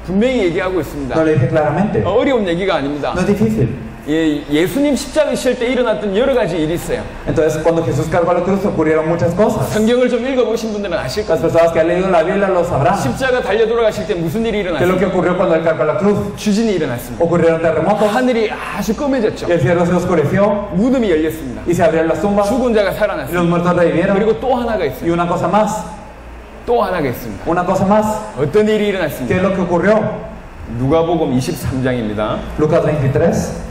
분명히 얘기하고 있습니다. No le dije claramente. 어려운 얘기가 아닙니다. No es difícil. 예수님 십자가 실 때 일어났던 여러 가지 일이 있어요. Entonces cuando Jesús cargó la cruz ocurrieron muchas cosas. 성경을 좀 읽어보신 분들은 아실 Las 겁니다. personas que han leído la Biblia lo sabrán. 십자가 달려 돌아가실 때 무슨 일이 ¿Qué es lo que 일어났어요? ocurrió cuando Él cargó la cruz? 주진이 일어났습니다. Ocurrieron terremotos, 하늘이 아주 검해졌죠. el cielo se oscureció 무덤이 열렸습니다. y se abrieron las tumbas 죽은 자가 y los 살아났습니다. muertos revivieron. 그리고 또 하나가 Y 있어요. una cosa más, 또 하나가 있습니다. una cosa más. 어떤 일이 ¿Qué 일어났습니까? es lo que ocurrió? 누가복음 23장입니다. Lucas 23.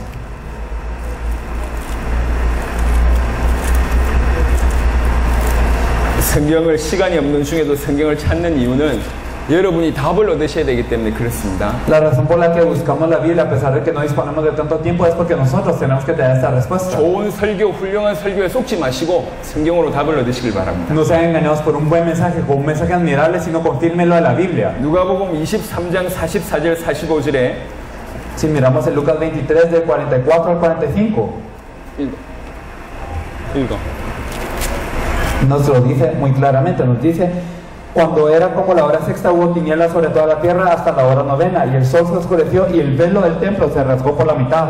성경을 시간이 없는 중에도 성경을 찾는 이유는 여러분이 답을 얻으셔야 되기 때문에 그렇습니다. La razón por la que buscamos la Biblia, a pesar de que no disponemos de tanto tiempo, es porque nosotros tenemos que tener esta respuesta. 좋은 설교, 훌륭한 설교에 속지 마시고 성경으로 답을 얻으시길 바랍니다. No sean engañados por un buen mensaje, con un mensaje admirable, sino confírmenlo en la Biblia. 누가복음 23장 44절 45절에 Si miramos en Lucas 23, del 44 al 45, 읽어. nos lo dice muy claramente, nos dice: cuando era como la hora sexta hubo tinieblas sobre toda la tierra hasta la hora novena, y el sol se oscureció y el velo del templo se rasgó por la mitad.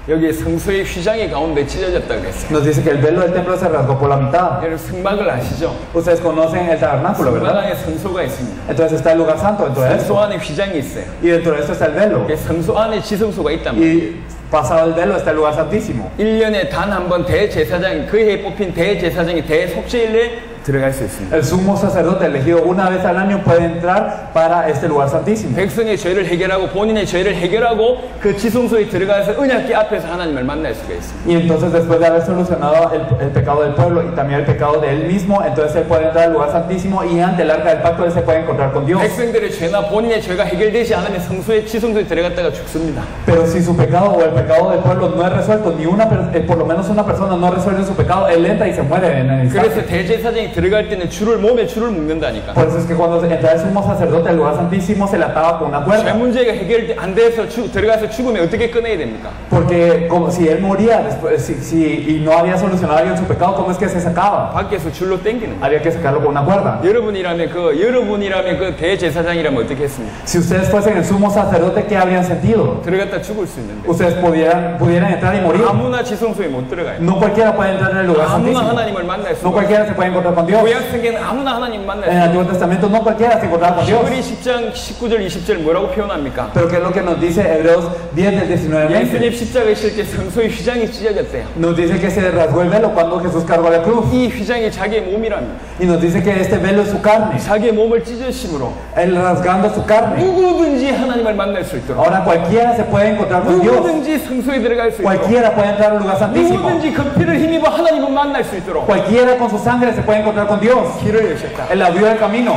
여기 성소의 휘장이 가운데 찢어졌다 그랬어요. Nos dice que el velo del templo se rasgó por la mitad. 여러분 성막을 아시죠? Ustedes conocen el tabernáculo, 성막 ¿verdad? 안에 성소가 있습니다. Entonces está el lugar santo dentro de 성소 esto, 안에 휘장이 있어요. y dentro de esto está el velo, 성소 안에 지성소가 있단 말이에요. y pasado el velo está el lugar santísimo. 1년에 단 한 번 대제사장이 그 해에 뽑힌 대제사장이 대속죄일에 들어갈 수 있습니다. El sumo sacerdote elegido una vez al año puede entrar para este lugar santísimo. 백성의 죄를 해결하고 본인의 죄를 해결하고 그 지성소에 들어가서 언약궤 앞에서 하나님을 만날 수가 있습니다. Y entonces después de haber solucionado el pecado del pueblo y también el pecado de él mismo, entonces él puede entrar al lugar santísimo y ante el arca del pacto él se puede encontrar con Dios. 백성들의 죄나 본인의 죄가 해결되지 않으면 성소에 지성소에 들어갔다가 죽습니다. Pero si su pecado o el pecado del pueblo no es resuelto, ni por lo menos una persona no resuelve su pecado, él entra y se muere en el 그래서 instante. 대제사장이 들어갈 때는 몸에 줄을 묶는다니까. Por eso es que cuando entra el sumo sacerdote al lugar santísimo se le ataba con una 죄 cuerda. 문제가 해결 안 돼서 들어가서 죽으면 어떻게 꺼내야 됩니까? Porque como si él moría después, y no había solucionado bien su pecado, ¿cómo es que se sacaba? 밖에서 줄로 당기는 거예요. Había que sacarlo con una cuerda. 여러분이라면 그 대제사장이라면 어떻게 했습니까? Si ustedes fuesen el sumo sacerdote, ¿qué habrían sentido? 들어갔다 죽을 수 있는데 Ustedes pudieran entrar y morir. 아무나 지성소에 못 들어가요. No cualquiera puede entrar en el lugar 아무나 santísimo. 하나님을 만날 수 No 없어요. cualquiera se puede encontrar con Dios. 구약 성경은 아무나 하나님 만날 En 수 el 없어요. Antiguo Testamento no cualquiera se encontraba con Dios. 히브리 10장 19절 20절 뭐라고 표현합니까? Pero ¿qué es lo que nos dice Hebreos 10 del 19 al 20? 예수님 십자가에 실 때 성소의 휘장이 찢어졌대요. Nos dice que se rasgó el velo cuando Jesús cargó la cruz. 이 휘장이 자기의 몸이랍니다. Y nos dice que este velo es su carne. 자기의 몸을 찢으심으로 Él rasgando su carne. 누구든지 하나님을 만날 수 있도록 Ahora cualquiera se puede encontrar con Dios. 누구든지 성소에 들어갈 수 있도록 Cualquiera puede entrar al lugar santísimo. 누구든지 그 피를 힘입어 하나님을 만날 수 있도록 Cualquiera con su sangre se puede encontrar con Dios. 길을 여셨다. Él abrió el camino.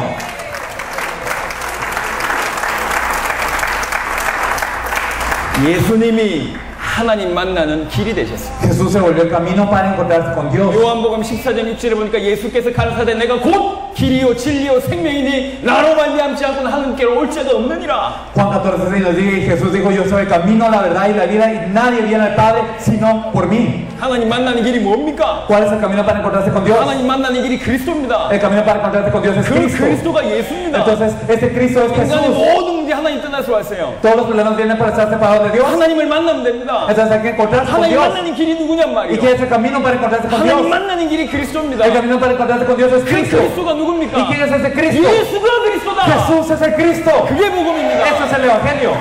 예수님이 하나님 만나는 길이 되셨습니다. Jesús se volvió el camino para encontrarse con Dios. 요한복음 14장 6절에 보니까 예수께서 가라사대 내가 곧 길이요 진리요 생명이니 나로 말미암지 않고는 하나님께로 올 자가 없느니라. Juan 14:6 nos dice, y Jesús dijo, yo soy el camino, la verdad y la vida, y nadie viene al Padre sino por mí. 하나님 만나는 길이 뭡니까? ¿Cuál es el camino para encontrarse con Dios? 하나님 만나는 길이 그리스도입니다. El camino para encontrarse con Dios es 그 Cristo. 그리스도가 예수입니다. Entonces, este Cristo es 인간의 Jesús. 모든 문제 하나님 떠나서 왔어요. Todos los problemas vienen por estar separados de Dios. 하나님을 만나면 됩니다. Entonces hay que encontrarse con 하나님 Dios. 만나는 길이 누구냔 ¿Y 말이에요. qué es el camino para encontrarse con Dios? 하나님 만나는 길이 그리스도입니다. El camino para encontrarse con Dios es 그 Cristo. 그리스도가 ¿Y 누굽니까? quién es ese Cristo? 예수가 그리스도다. Jesús es el Cristo. 그게 복음입니다. Eso es el Evangelio.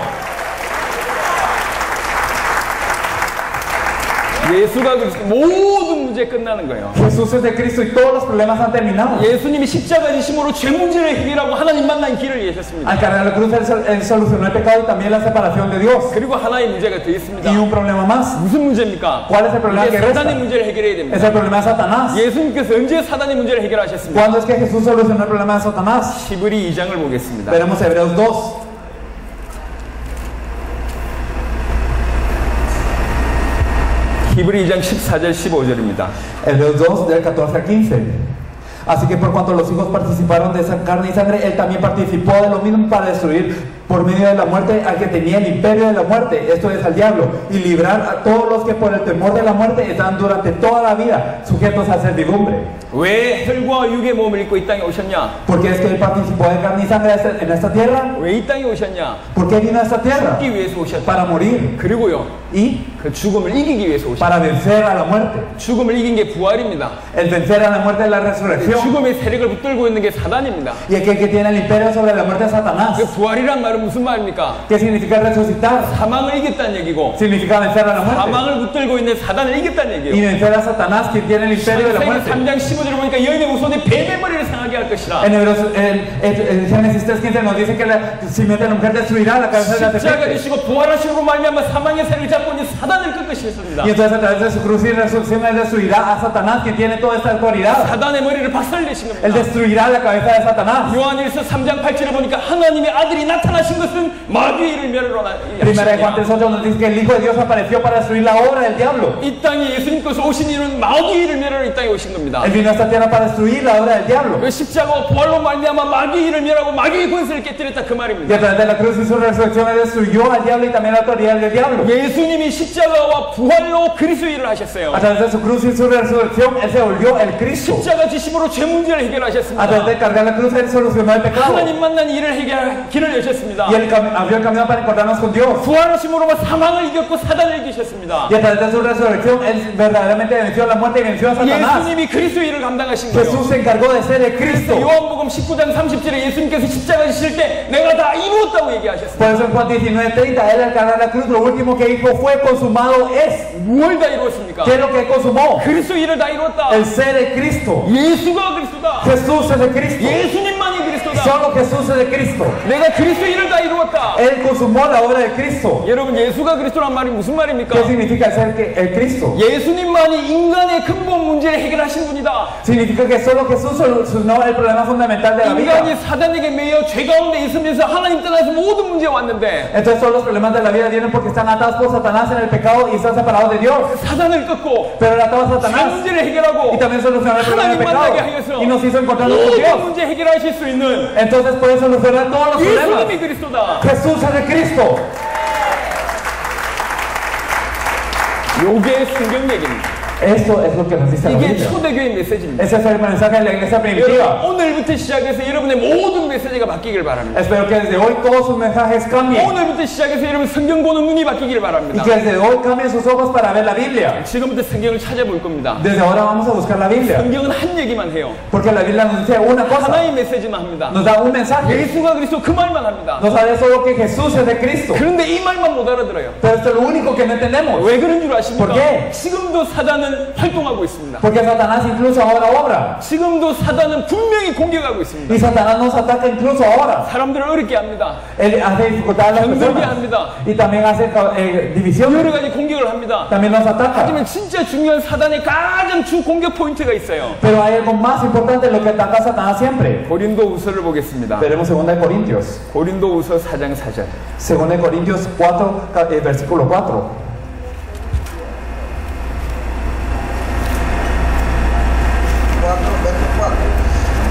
예수가 그리스도 모든 문제 끝나는 거예요. Jesús es el Cristo y todos los problemas han terminado. 예수님이 십자가 지심으로 죄 문제를 해결하고 하나님 만난 길을 예셨습니다. Al cargar la cruz, Él solucionó el pecado y también la separación de Dios. 그리고 하나의 문제가 더 있습니다. Y un problema más. 무슨 문제입니까? ¿Cuál es el problema que 이제 resta? 사단의 문제를 해결해야 됩니다. Es el problema de Satanás. 예수님께서 언제 사단의 문제를 해결하셨습니까? ¿Cuándo es que Jesús solucionó el problema de Satanás? 히브리 2장을 보겠습니다. Veremos Hebreos 2. 히브리 2장 14절 15절입니다. Hebreos 2, del 14 al 15. Así que por cuanto los hijos participaron de esa carne y sangre, Él también participó de lo mismo para destruir por medio de la muerte al que tenía el imperio de la muerte, esto es al diablo, y librar a todos los que por el temor de la muerte están durante toda la vida sujetos a servidumbre. 왜 혈과 육의 몸을 입고 이 땅에 오셨냐? Porque es que Él participó de carne y sangre en esta tierra. 왜 이 땅에 오셨냐? ¿Por qué vino a esta tierra? 죽기 위해서 오셨다. Para morir 그리고요, y 그 죽음을 이기기 위해서 오셨다. para vencer a la muerte. 죽음을 이긴 게 부활입니다. El vencer a la muerte es la resurrección. 죽음의 세력을 붙들고 있는 게 사단입니다. Y aquel que tiene el imperio sobre la muerte es Satanás. 그 부활이란 말은 무슨 말입니까? ¿Qué significa resucitar? 사망을 이겼다는 얘기고, Significa vencer a la muerte. 사망을 붙들고 있는 사단을 이겼다는 Y 얘기예요. vencer a Satanás, quien tiene el imperio de la 창세기 muerte. 3장 15절에 보니까 여인의 후손이 뱀의 머리를 상하게 할 것이라. En Hebreos, en Génesis 3:15 nos dice que la simiente de la mujer destruirá la cabeza de la 십자가 serpiente. 되시고 부활하심으로 말미암아 사망의 세를 잡고 있는 사단을 끝 것이었습니다. Y entonces a través de su cruz y resurrección Él destruirá a Satanás, quien tiene toda esta autoridad. 사단의 머리를 박살내신 Él 겁니다. destruirá la cabeza de Satanás. 요한일서 3장 8절에 보니까 하나님의 아들이 나타나신 것은 마귀의 일을 멸하러 Primera de Juan 3:8 nos dice que el Hijo de Dios apareció para destruir la obra del diablo. 이 땅에 예수님께서 오신 이유는 마귀의 일을 멸하러 이 땅에 오신 겁니다. Él vino a esta tierra para destruir la obra del diablo. 그 십자가와 부활로 말미암아 마귀의 일을 멸하고 마귀의 권세를 깨뜨렸다 그 Y 말입니다. a través de la cruz y su resurrección Él destruyó al diablo y también la autoridad del diablo. 예수님이 십자가와 부활로 그리스도의 일을 하셨어요. A través de su cruz y su resurrección Él se volvió el Cristo. 십자가 지심으로 죄 문제를 A través 해결하셨습니다. de cargar la cruz Él solucionó el pecado. 하나님 만난 일을 해결할 길을 여셨습니다. Y Él abrió el camino para encontrarnos con Dios. 부활하심으로 사망을 이겼고 사단을 이기셨습니다. Y a través de su resurrección Él verdaderamente venció a la muerte y venció a Satanás. 예수님이 그리스도의 일을 감당하신 거예요. Jesús se encargó de ser el Cristo. 요한복음 19장 30절에 예수님께서 십자가 지실 때 내가 다 이루었다고 얘기하셨습니다. Por eso en Juan 19:30 Él al cargar la cruz lo último que dijo fue consumado es. 뭘 다 이루었습니까? ¿Qué es lo que consumó? 그리스도 일을 다 이루었다. El ser el Cristo. 예수가 그리스도다. Jesús es el Cristo. 예수님만이 그리스도다. Solo Jesús es el Cristo. 내가 그리스도 일을 다 이루었다. Él consumó la obra del Cristo. 여러분 예수가 그리스도란 말이 무슨 말입니까? ¿Qué significa ser el Cristo? 예수님만이 인간의 근본 문제를 해결하신 분이다. Significa que solo Jesús solucionó el problema fundamental de la vida. 인간이 사단에게 매여 죄 가운데 있으면서 하나님 떠나서 모든 문제 왔는데 Entonces todos los problemas de la vida vienen porque están atados por Satanás en el pecado y están separados de Dios. 사단을 꺾고 Pero él ató a 죄 Satanás 문제를 해결하고 y también solucionó el problema del 하나님 pecado 만나게 하여서 y nos hizo encontrarnos con 모든 Dios. 문제 해결하실 수 있는 Entonces puede solucionar todos los problemas. 예수님이 그리스도다. Jesús es el Cristo. 요게 성경 얘기입니다. Esto es lo que nos dice la 이게 Biblia. 초대교회 메시지입니다. Ese es el mensaje de la iglesia 여러분, primitiva. 오늘부터 시작해서 여러분의 모든 메시지가 바뀌길 바랍니다. Espero que desde hoy todos sus mensajes cambien 오늘부터 시작해서 여러분 성경 보는 눈이 바뀌길 y 바랍니다. que desde hoy cambien sus ojos para ver la Biblia. 지금부터 성경을 찾아볼 겁니다. Desde ahora vamos a buscar la Biblia 성경은 한 얘기만 해요. porque la Biblia nos dice una cosa, 하나의 메시지만 합니다. nos da un mensaje, 예수가 그리스도 그 말만 합니다. nos habla solo que Jesús es el Cristo. 그런데 이 말만 못 알아들어요. Pero esto es lo único que no entendemos. 왜 그런 줄 아십니까? ¿Por qué? 지금도 사단은 활동하고 있습니다. Porque Satanás incluso ahora obra 지금도 사단은 분명히 공격하고 있습니다. y Satanás nos ataca incluso ahora. 사람들을 어렵게 합니다. Él hace dificultad a las 힘들게 personas 합니다. y también hace división. 여러 가지 공격을 합니다. También nos ataca. 하지만 진짜 중요한 사단의 가장 주 공격 포인트가 있어요. Pero hay algo más importante, lo que ataca a Satanás siempre. 고린도후서를 보겠습니다. Veremos 2 Corintios. 고린도후서 4장 4절. 2 Corintios 4, versículo 4.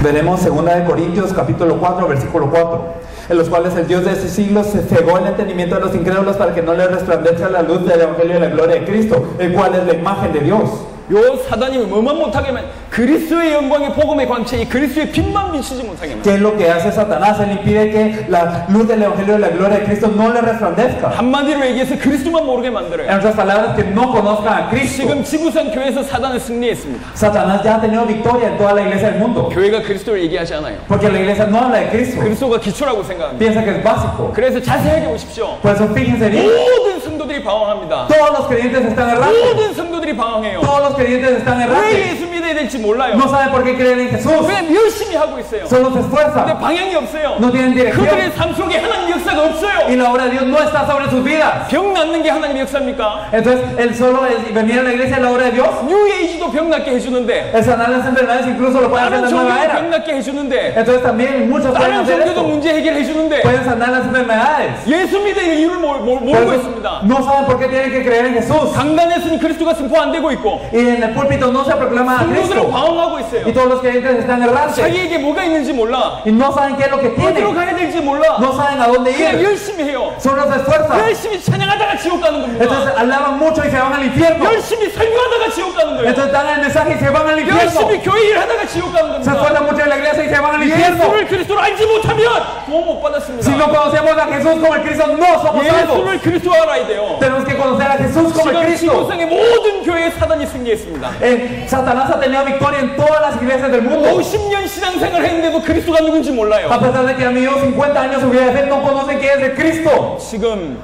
Veremos 2 de Corintios capítulo 4, versículo 4, en los cuales el Dios de ese siglo se cegó el entendimiento de los incrédulos para que no les resplandezca la luz del Evangelio de la gloria de Cristo, el cual es la imagen de Dios. 요 사단이 뭐만 못하게만 그리스도의 영광의 복음의 광채, 이 그리스도의 빛만 비치지 못하게만. ¿Qué es lo que hace Satanás? Él impide que la luz del Evangelio de la gloria de Cristo no le resplandezca. 한마디로 얘기해서 그리스도만 모르게 만들어요. En otras palabras, que no conozcan a Cristo. 지금 지구상 교회에서 사단은 승리했습니다. Satanás ya ha tenido victoria en toda la iglesia del mundo. 교회가 그리스도를 얘기하지 않아요. Porque la iglesia no habla de Cristo. 그리스도가 기초라고 생각합니다. Piensa que es básico. 그래서 자세하게 보십시오. Por eso fíjense bien. 모든 성도들이 방황합니다. Todos los creyentes están errantes. 모든 성도들이 방황해요. Todos los creyentes están 왜 errantes. 예수 믿어야 될지 몰라요. No saben por qué creen en Jesús. 그냥 열심히 하고 있어요. Solo se 근데 esfuerzan. 방향이 없어요. No tienen dirección. 그들의 삶 속에 하나님 역사가 없어요. Y la obra de Dios no está sobre sus vidas. 병 낫는 게 하나님 역사입니까? Entonces, él solo es venir a la iglesia es la obra de Dios. 뉴에이지도 병 낫게 해주는데, El sanar las enfermedades incluso lo pueden hacer 다른 en la nueva 종교도 병 era. 낫게 해주는데, Entonces también muchos pueden 다른 hacer 종교도 esto. 문제 해결해주는데, Pueden sanar las enfermedades. 예수 믿어야 이유를 Por 모르고 eso 있습니다. no saben por qué tienen que creer en Jesús. 강단에서는 그리스도가 선포 안 되고 있고, Y en el púlpito no se proclama a 성도들은 Cristo. 방황하고 Y 있어요. todos los creyentes están errantes. 자기에게 뭐가 있는지 몰라. Y no saben qué es lo que 어디로 tienen. 가야 될지 몰라. No saben a dónde 그냥 ir. 열심히 해요. Solo se esfuerzan. 열심히 찬양하다가 지옥 가는 겁니다. Entonces alaban mucho y se van al infierno. 열심히 설교하다가 지옥 가는 거예요. Entonces dan el mensaje y se van al infierno. 열심히 교회 일 하다가 지옥 가는 Se 겁니다. esfuerzan mucho en la iglesia y se van al infierno. 예수를 그리스도로 알지 못하면 구원 못 받았습니다. Si no conocemos a Jesús como el Cristo, no somos salvos. 예수를 그리스도로 알아야 돼요. Tenemos que conocer a Jesús como el 지금 Cristo. 지구상의 모든 교회에 사단이 승리했습니다. Satanás ha tenido victoria en todas las iglesias del mundo. 50년 신앙생활 했는데도 그리스도가 누군지 몰라요. A pesar de que han vivido 50 años su vida de fe, no conocen quién es el Cristo. 지금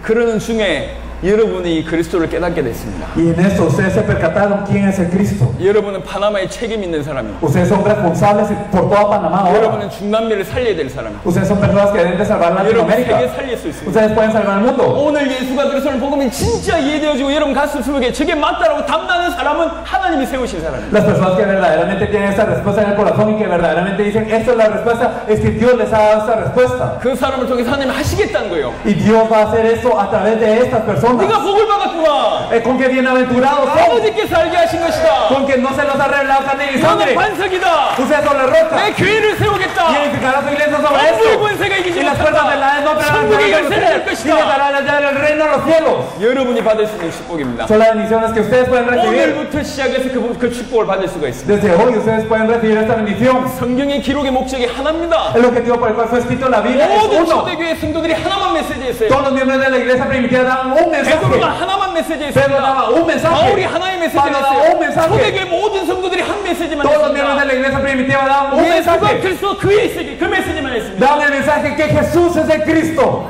그러는 중에 여러분이 그리스도를 깨닫게 됐습니다. Y en esto ustedes se percataron quién es el Cristo. 여러분은 파나마에 책임 있는 사람입니다. Ustedes son responsables por toda Panamá ahora. 여러분은 중남미를 살려야 될 사람입니다. Ustedes son personas que deben de salvar 여러분 세계 Latinoamérica. 살릴 수 있습니다. Ustedes pueden salvar el mundo. 오늘 예수가 그리스도를 복음이 진짜 이해되어지고 여러분 가슴 속에 저게 맞다라고 담나는 사람은 하나님이 세우신 사람입니다. Las personas que verdaderamente tienen esta respuesta en el corazón y que verdaderamente dicen esta es la respuesta, es que Dios les ha dado esta respuesta. 그 사람을 통해서 하나님이 하시겠다는 거예요. Y Dios va a hacer eso a través de estas personas. 네가 복을 받았구나. Con que bienaventurados son, 아버지께서 알게 하신 것이다. con que no se los ha revelado carne y 너는 sangre. 반석이다. Ustedes son la roca. 내 교회를 Y 세우겠다. edificará su iglesia sobre 만물의 esto. 권세가 이기지 Y las puertas de la no 천국의 열쇠를 줄 y les 것이다. dará la llave del reino de los cielos. 여러분이 받을 수 있는 축복입니다. Son las bendiciones que ustedes pueden recibir. 오늘부터 시작해서 그 축복을 받을 수가 있습니다. Desde hoy ustedes pueden recibir esta bendición. 성경의 기록의 목적이 하나입니다. El objetivo por el cual fue escrito en la Biblia es 모든 uno. 초대교회 성도들이 하나만 메시지했어요. Todos los miembros de la iglesia primitiva daban un mensaje. 베드로가 하나만 메시지했습니다. Pedro daba un mensaje. 바울이 하나의 메시지를 Pablo daba un 했어요. mensaje. 초대교회 모든 성도들이 한 메시지만 Todos los miembros de 했습니다. la iglesia primitiva daban un 예수가 mensaje. 그리스도 그 메시지만 했습니다. Daban el mensaje que Jesús es el Cristo.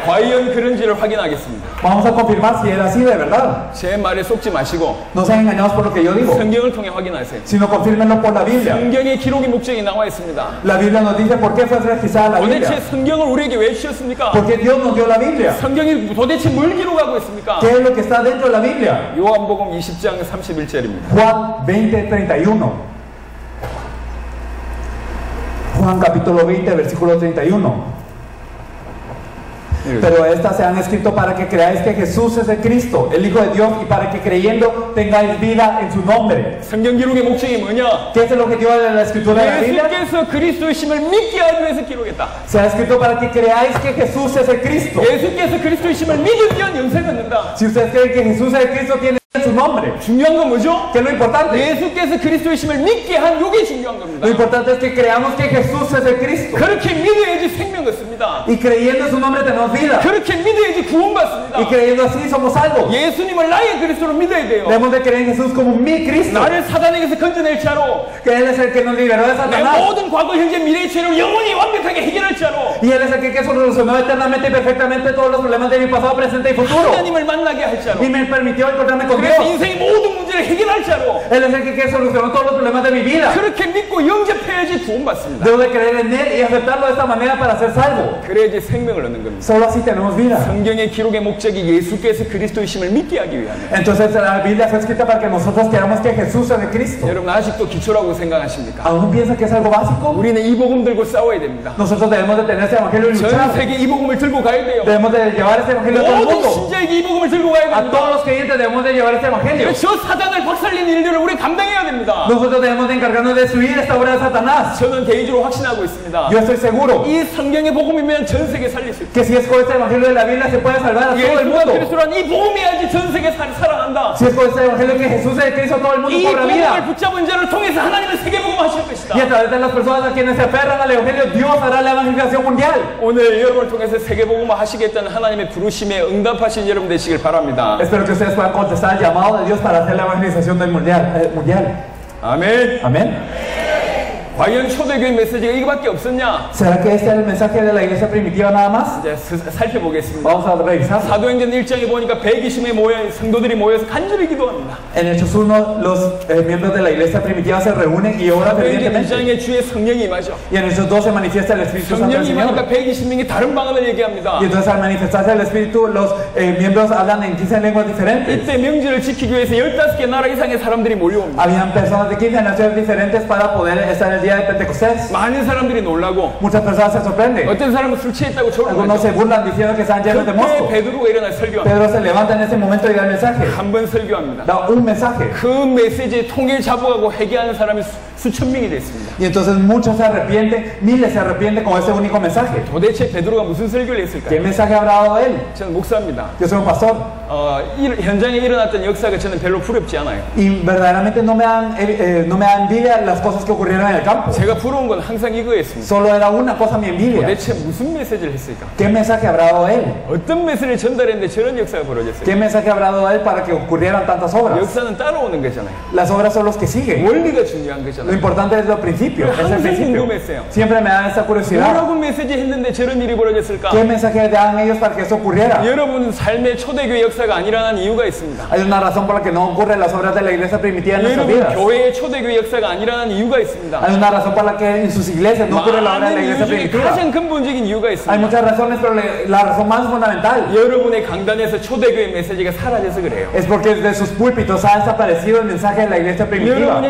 과연 그런지를 확인하겠습니다. Vamos a confirmar si era así de verdad. 제 말에 속지 마시고 No sean engañados por lo que yo digo, 성경을 통해 확인하세요. sino confírmenlo por la Biblia. 성경의 기록의 목적이 나와 있습니다. La Biblia nos dice por qué fue registrada la 도대체 Biblia. 성경을 우리에게 왜 주셨습니까? ¿Por qué Dios nos dio la Biblia? 성경이 도대체 뭘 기록하고 있습니까? ¿Qué es lo que está dentro de la Biblia? 요한복음 20장 31절입니다. Juan 20:31. Juan capítulo 20, versículo 31. Pero estas se han escrito para que creáis que Jesús es el Cristo, el Hijo de Dios, y para que creyendo tengáis vida en su nombre. 성경 기록의 목적이 뭐냐? ¿Qué es el objetivo de la escritura de la Biblia? 예수께서 그리스도이심을 믿게 하기 위해서 기록했다. Se ha escrito para que creáis que Jesús es el Cristo. 예수께서 그리스도이심을 믿으면 영생을 얻는다. Si ustedes creen que Jesús es el Cristo, tiene su nombre. 중요한 건 뭐죠? ¿Qué es lo importante? 예수께서 그리스도이심을 믿게 한 요게 중요한 겁니다. Lo importante es que creamos que Jesús es el Cristo. 그렇게 믿어야지 생명 얻습니다. Y creyendo en su nombre tenemos vida. 그렇게 믿어야지 구원받습니다. Y creyendo así somos salvos. 예수님을 나의 그리스도로 믿어야 돼요. Debemos de creer en Jesús como mi Cristo. 나를 사단에게서 건져낼 자로, Que Él es el que nos liberó de 내 Satanás. 모든 과거, 현재, mi래의 죄를 영원히 완벽하게 해결할 자로, Y Él es el que solucionó eternamente y perfectamente todos los problemas de mi pasado, presente y futuro. 하나님을 만나게 할 자로, Y me permitió encontrarme con 그래서 Dios. 인생의 모든 문제를 해결할 자로, Él es el que solucionó todos los problemas de mi vida. 그렇게 믿고 영접해야지 구원받습니다. Debo de creer en Él y aceptarlo de esta manera para ser salvo. 그래야지 생명을 얻는 겁니다. Solo así tenemos vida. 성경의 기록의 목적이 예수께서 그리스도이심을 믿게 하기 위함이에요. Entonces la Biblia fue escrita para que nosotros creamos que Jesús es el Cristo. 여러분 아직도 기초라고 생각하십니까? ¿Aún piensa que es algo básico? 우리는 이 복음 들고 싸워야 됩니다. Nosotros debemos de tener este evangelio y 전 luchar. 세계 이 복음을 들고 가야 돼요. Debemos de llevar este evangelio a todo el 모든 mundo. 신자에게 이 복음을 들고 가야 A todos 됩니다. los creyentes debemos de llevar este evangelio. 저 사단 사단을 박살낸 일들을 우리 감당해야 됩니다. Nosotros debemos de encargarnos de destruir esta obra de Satanás. 저는 개인적으로 확신하고 있습니다. Yo estoy seguro 이 성경의 복음이면 전 세계 살릴 수 있다. que si es con este evangelio de la Biblia se puede salvar a todo el 예수가 mundo. 그리스도란 이 복음이야지 전 세계 살아난다. Si es con este evangelio que Jesús es Cristo, todo el mundo 이 cobra 복음을 vida. 붙잡은 자를 통해서 하나님은 세계 복음 하실 것이다. Y a través de las personas a quienes se aferran al evangelio, Dios hará la evangelización mundial. 오늘 여러분을 통해서 세계 복음 하시겠다는 하나님의 부르심에 응답하신 여러분 되시길 바랍니다. Espero que ustedes puedan contestar al llamado de Dios para hacer la evangelización del mundial. 아멘. Amén. 과연 초대교회 메시지가 이거밖에 없었냐? ¿Será que este es el mensaje de la iglesia primitiva nada más? 이제 살펴보겠습니다. Vamos a revisar. 사도행전 1장에 보니까 120명의 성도들이 모여서 간절히 기도합니다. En Hechos 1, los miembros de la iglesia primitiva se reúnen y oran 사도행전 fervientemente. 2장에 주의 성령이 임하죠. Y en Hechos 2 se manifiesta el Espíritu Santo del 성령이 Señor. 임하니까 120명이 다른 방언을 얘기합니다. Y entonces al manifestarse el Espíritu, los miembros hablan en 15 lenguas diferentes. 이때 명절을 지키기 위해서 15개 나라 이상의 사람들이 몰려옵니다. Habían personas de 15 naciones diferentes para poder estar el día de Pentecostés. 많은 사람들이 놀라고 Muchas personas se sorprenden. 어떤 사람은 술 취했다고 Algunos se 조롱하죠. burlan diciendo que están llenos de mosto. 그때 베드로가 일어나 설교합니다. Pedro se levanta en ese momento y da el mensaje. 한 번 설교합니다. Da un mensaje. 그 메시지에 통일 잡아가고 회개하는 사람이 수천 명이 됐습니다. Y entonces muchos se arrepienten, miles se arrepienten con ese único mensaje. 도대체 베드로가 무슨 설교를 ¿Qué 했을까요? mensaje habrá dado él? 저는 목사입니다. Yo soy un pastor. 현장에 일어났던 역사가 저는 별로 부럽지 않아요. Y verdaderamente no me dan envidia las cosas que ocurrieron en el campo. 제가 부러운 건 항상 이거였습니다. Solo era una cosa mi envidia. 도대체 무슨 메시지를 했을까? ¿Qué mensaje habrá dado él? 어떤 메시지를 전달했는데 저런 역사가 벌어졌어요? ¿Qué mensaje habrá dado él para que ocurrieran tantas obras? 역사는 따라오는 거잖아요. Las obras son los que siguen. 원리가 중요한 Lo 거잖아요. importante es lo principio, es el 항상 principio. 궁금했어요. Siempre me da esta curiosidad. 뭐라고 메시지 했는데 저런 일이 벌어졌을까? ¿Qué mensaje dan ellos para que eso ocurriera? 여러분 삶의 초대교회 역사가 안 일어난 이유가 있습니다. Hay una razón por la que no ocurren las obras de la iglesia primitiva en nuestras 여러분 vidas. 교회의 초대교회 역사가 안 일어난 이유가 있습니다. Hay una razón por la que en sus iglesias no ocurre la obra de la 많은 iglesia 이유 중에 primitiva. 가장 근본적인 이유가 Hay 있습니다. muchas razones, pero la razón más fundamental 여러분의 강단에서 초대교회 메시지가 사라져서 그래요. es porque de sus púlpitos ha desaparecido el mensaje de la iglesia primitiva.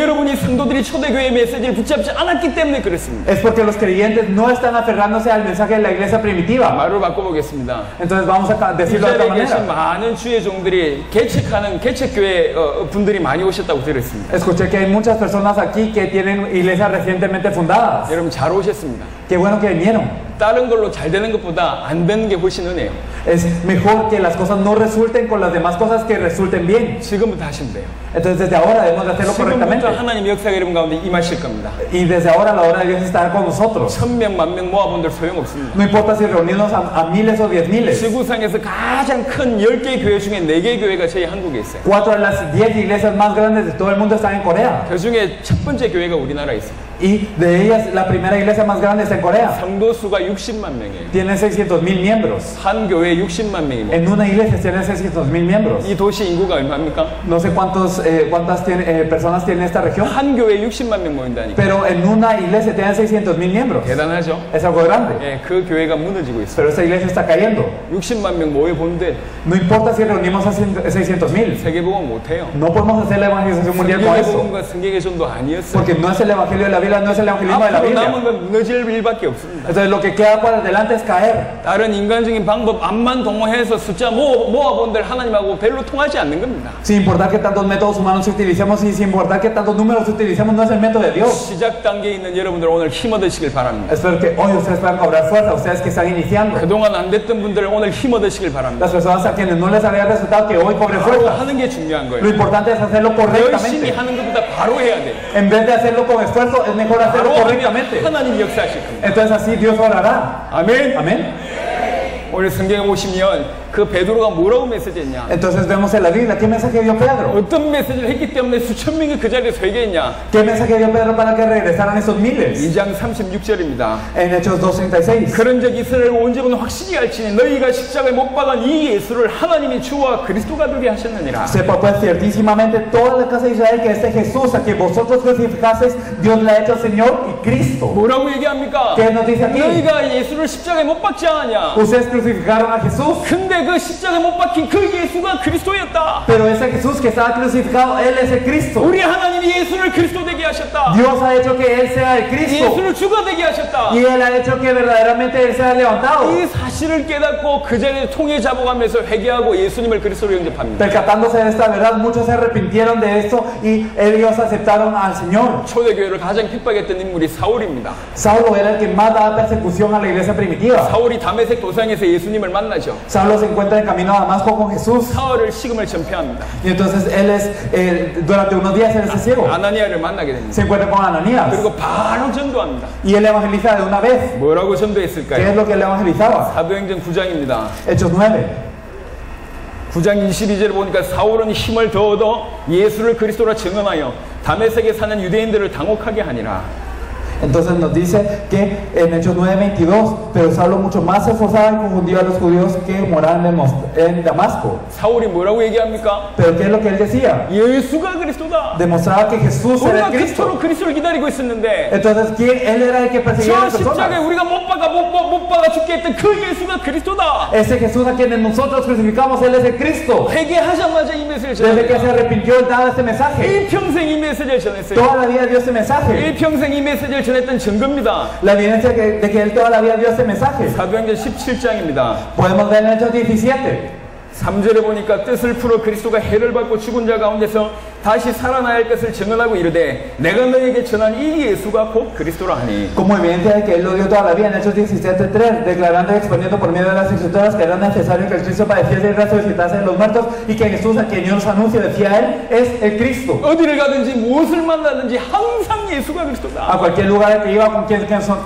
여러분이 성도들이 초대교회 메시지를 붙잡지 않았기 때문에 그렇습니다. Es porque los creyentes no están aferrándose al mensaje de la iglesia primitiva. 말을 바꿔보겠습니다. Entonces vamos a 이 decirlo de otra 자리에 계신 manera. 많은 주의 종들이 개척교회 분들이 많이 오셨다고 들었습니다. Escuché que hay muchas personas aquí que tienen iglesias recientemente fundadas. 여러분 잘 오셨습니다. Qué bueno que vinieron. 다른 걸로 잘 되는 것보다 안 되는 게 훨씬 은혜예요. Es mejor que las cosas no resulten con las demás cosas que resulten bien. 지금부터 하시면 돼요. Entonces desde ahora debemos de hacerlo correctamente. 지금부터 하나님 역사가 여러분 가운데 임하실 겁니다. Y desde ahora la obra de Dios estará con nosotros. 1000명, 10,000명 모아본들 소용없습니다. No importa si reunirnos a miles o 10,000. 지구상에서 가장 큰 10개 교회 중에 4개 교회가 저희 한국에 있어요. 4 de las 10 iglesias más grandes de todo el mundo están en Corea. 그 중에 첫 번째 교회가 우리나라에 있습니다. Y de ellas la primera iglesia más grande está en Corea. 성도 수가 60만 명이에요. Tiene 600,000 miembros. 한 교회에 60만 명이 En una iglesia tiene 600,000 miembros. 이 도시 인구가 얼마입니까? No sé cuántas personas tiene esta región, 한 교회에 60만 명 모인다니까. pero en una iglesia tienen 600,000 miembros. 대단하죠? Es algo grande. 예, 그 교회가 무너지고 있어요. Pero esa iglesia está cayendo. 60만 명 모여본데 No importa si reunimos a 600,000. 세계복음 못해요. No podemos hacer la evangelización mundial con eso. 세계복음과 성경의 전도 아니었어요. Porque no es el evangelio de la Biblia, no es el evangelismo de la 앞으로 남은 Biblia. 건 무너질 일밖에 없습니다. Entonces lo que queda para adelante es caer. 다른 인간적인 방법 암만 동원해서 숫자 모아본들 하나님하고 별로 통하지 않는 겁니다. Sin importar que tantos métodos humanos utilicemos y sin importar que tantos números utilicemos, no es el método de Dios. 시작 단계에 있는 여러분들 오늘 힘 얻으시길 바랍니다. Espero que hoy ustedes puedan cobrar fuerza, ustedes que están iniciando. 그동안 안 됐던 분들 오늘 힘 얻으시길 바랍니다. Las personas a quienes no les había resultado, que hoy cobren 바로 fuerza. 하는 게 중요한 Lo 거예요. importante es hacerlo 열심히 correctamente. 하는 것보다 바로 해야 돼. En vez de hacerlo con esfuerzo, es mejor hacerlo 바로 하면 correctamente. 하나님 역사하실 겁니다. Entonces así Dios orará. 아멘. Amén. 오늘 성경에 보시면 그 베드로가 뭐라고 메시지했냐? Entonces vemos en la Biblia, ¿qué mensaje dio Pedro? 어떤 메시지를 했기 때문에 수천 명이 그 자리에 서 있겠냐? ¿Qué mensaje dio Pedro para que regresaran esos miles? 2장 36절입니다. En Hechos 2:36. 그런즉 이스라엘 온 집은 확실히 알지니 너희가 십자가에 못 박은 이 예수를 하나님이 주와 그리스도가 되게 하셨느니라. Sepa pues ciertísimamente toda la casa de Israel que este Jesús a quien vosotros crucificasteis, Dios le ha hecho Señor y Cristo. 뭐라고 얘기합니까? ¿Qué nos dice aquí? 너희가 예수를 십자가에 못 박지 않았냐? Ustedes crucificaron a Jesús. 근데 그 십자가에 못 박힌 그 예수가 그리스도였다. Pero ese Jesús que estaba crucificado, Él es el Cristo. 우리 하나님이 예수를 그리스도 되게 하셨다. Dios ha hecho que Él sea el Cristo. 예수를 주가 되게 하셨다. Y Él ha hecho que verdaderamente Él sea levantado. 이 사실을 깨닫고 그 자리에 통해 잡아가면서 회개하고 예수님을 그리스도로 영접합니다. Percatándose de esta verdad, muchos se arrepintieron de esto y ellos aceptaron al Señor. 초대교회를 가장 핍박했던 인물이 사울입니다. Saulo era el que más daba persecución a la iglesia primitiva. 사울이 다메섹 도상에서 예수님을 만나죠. Saulo se encuentra en camino a Damasco con Jesús. 사울을 식음을 전폐합니다. Y entonces él es, durante unos días él es ciego. 아나니아를 만나게 됩니다. Se encuentra con Ananías. 그리고 바로 전도합니다. Y él evangeliza de una vez. 뭐라고 ¿Qué es 전도했을까요? lo que él evangelizaba? 사도행전 9장입니다. Hechos 9. 9장 22절을 보니까 사울은 힘을 더 얻어 예수를 그리스도라 증언하여 다메섹에 사는 유대인들을 당혹하게 하니라. Entonces nos dice que en Hechos 9:22, pero Saulo mucho más se esforzaba y confundía a los judíos que moraban en Damasco. 사울이 뭐라고 얘기합니까? Pero ¿qué es lo que él decía? 예수가 그리스도다. Demostraba que Jesús era 우리가 el Cristo. 그리스도를 기다리고 있었는데 Entonces, ¿quién? Él era el que perseguía a 저 las 십자가에 personas. 우리가 못 박아 죽게 했던 그 예수가 그리스도다. Ese Jesús a quien nosotros crucificamos, Él es el Cristo. 회개하자마자 이 메시지를 Desde que se 전합니다. arrepintió, Él daba este mensaje. 일평생 이 메시지를 전했어요. Toda la vida dio este mensaje. 일평생 이 메시지를 전했던 증거입니다. La evidencia de que Él toda la vida dio este mensaje. 사도행전 17장입니다. Podemos ver en Hechos 17. 3절에 보니까 뜻을 풀어 그리스도가 해를 받고 죽은 자 가운데서 다시 살아나야 할 것을 증언하고 이르되 내가 너에게 전한 이 예수가 곧 그리스도라 하니. Como evidencia de que Él lo dio toda la vida en Hechos 17:3, declarando y exponiendo por medio de las escrituras que era necesario que el Cristo padeciese y resucitase de los muertos y que Jesús, a quien Dios anuncia, decía Él, es el Cristo. 어디를 가든지 무엇을 만나든지 항상 예수가 A 그리스도다. cualquier lugar al que iba,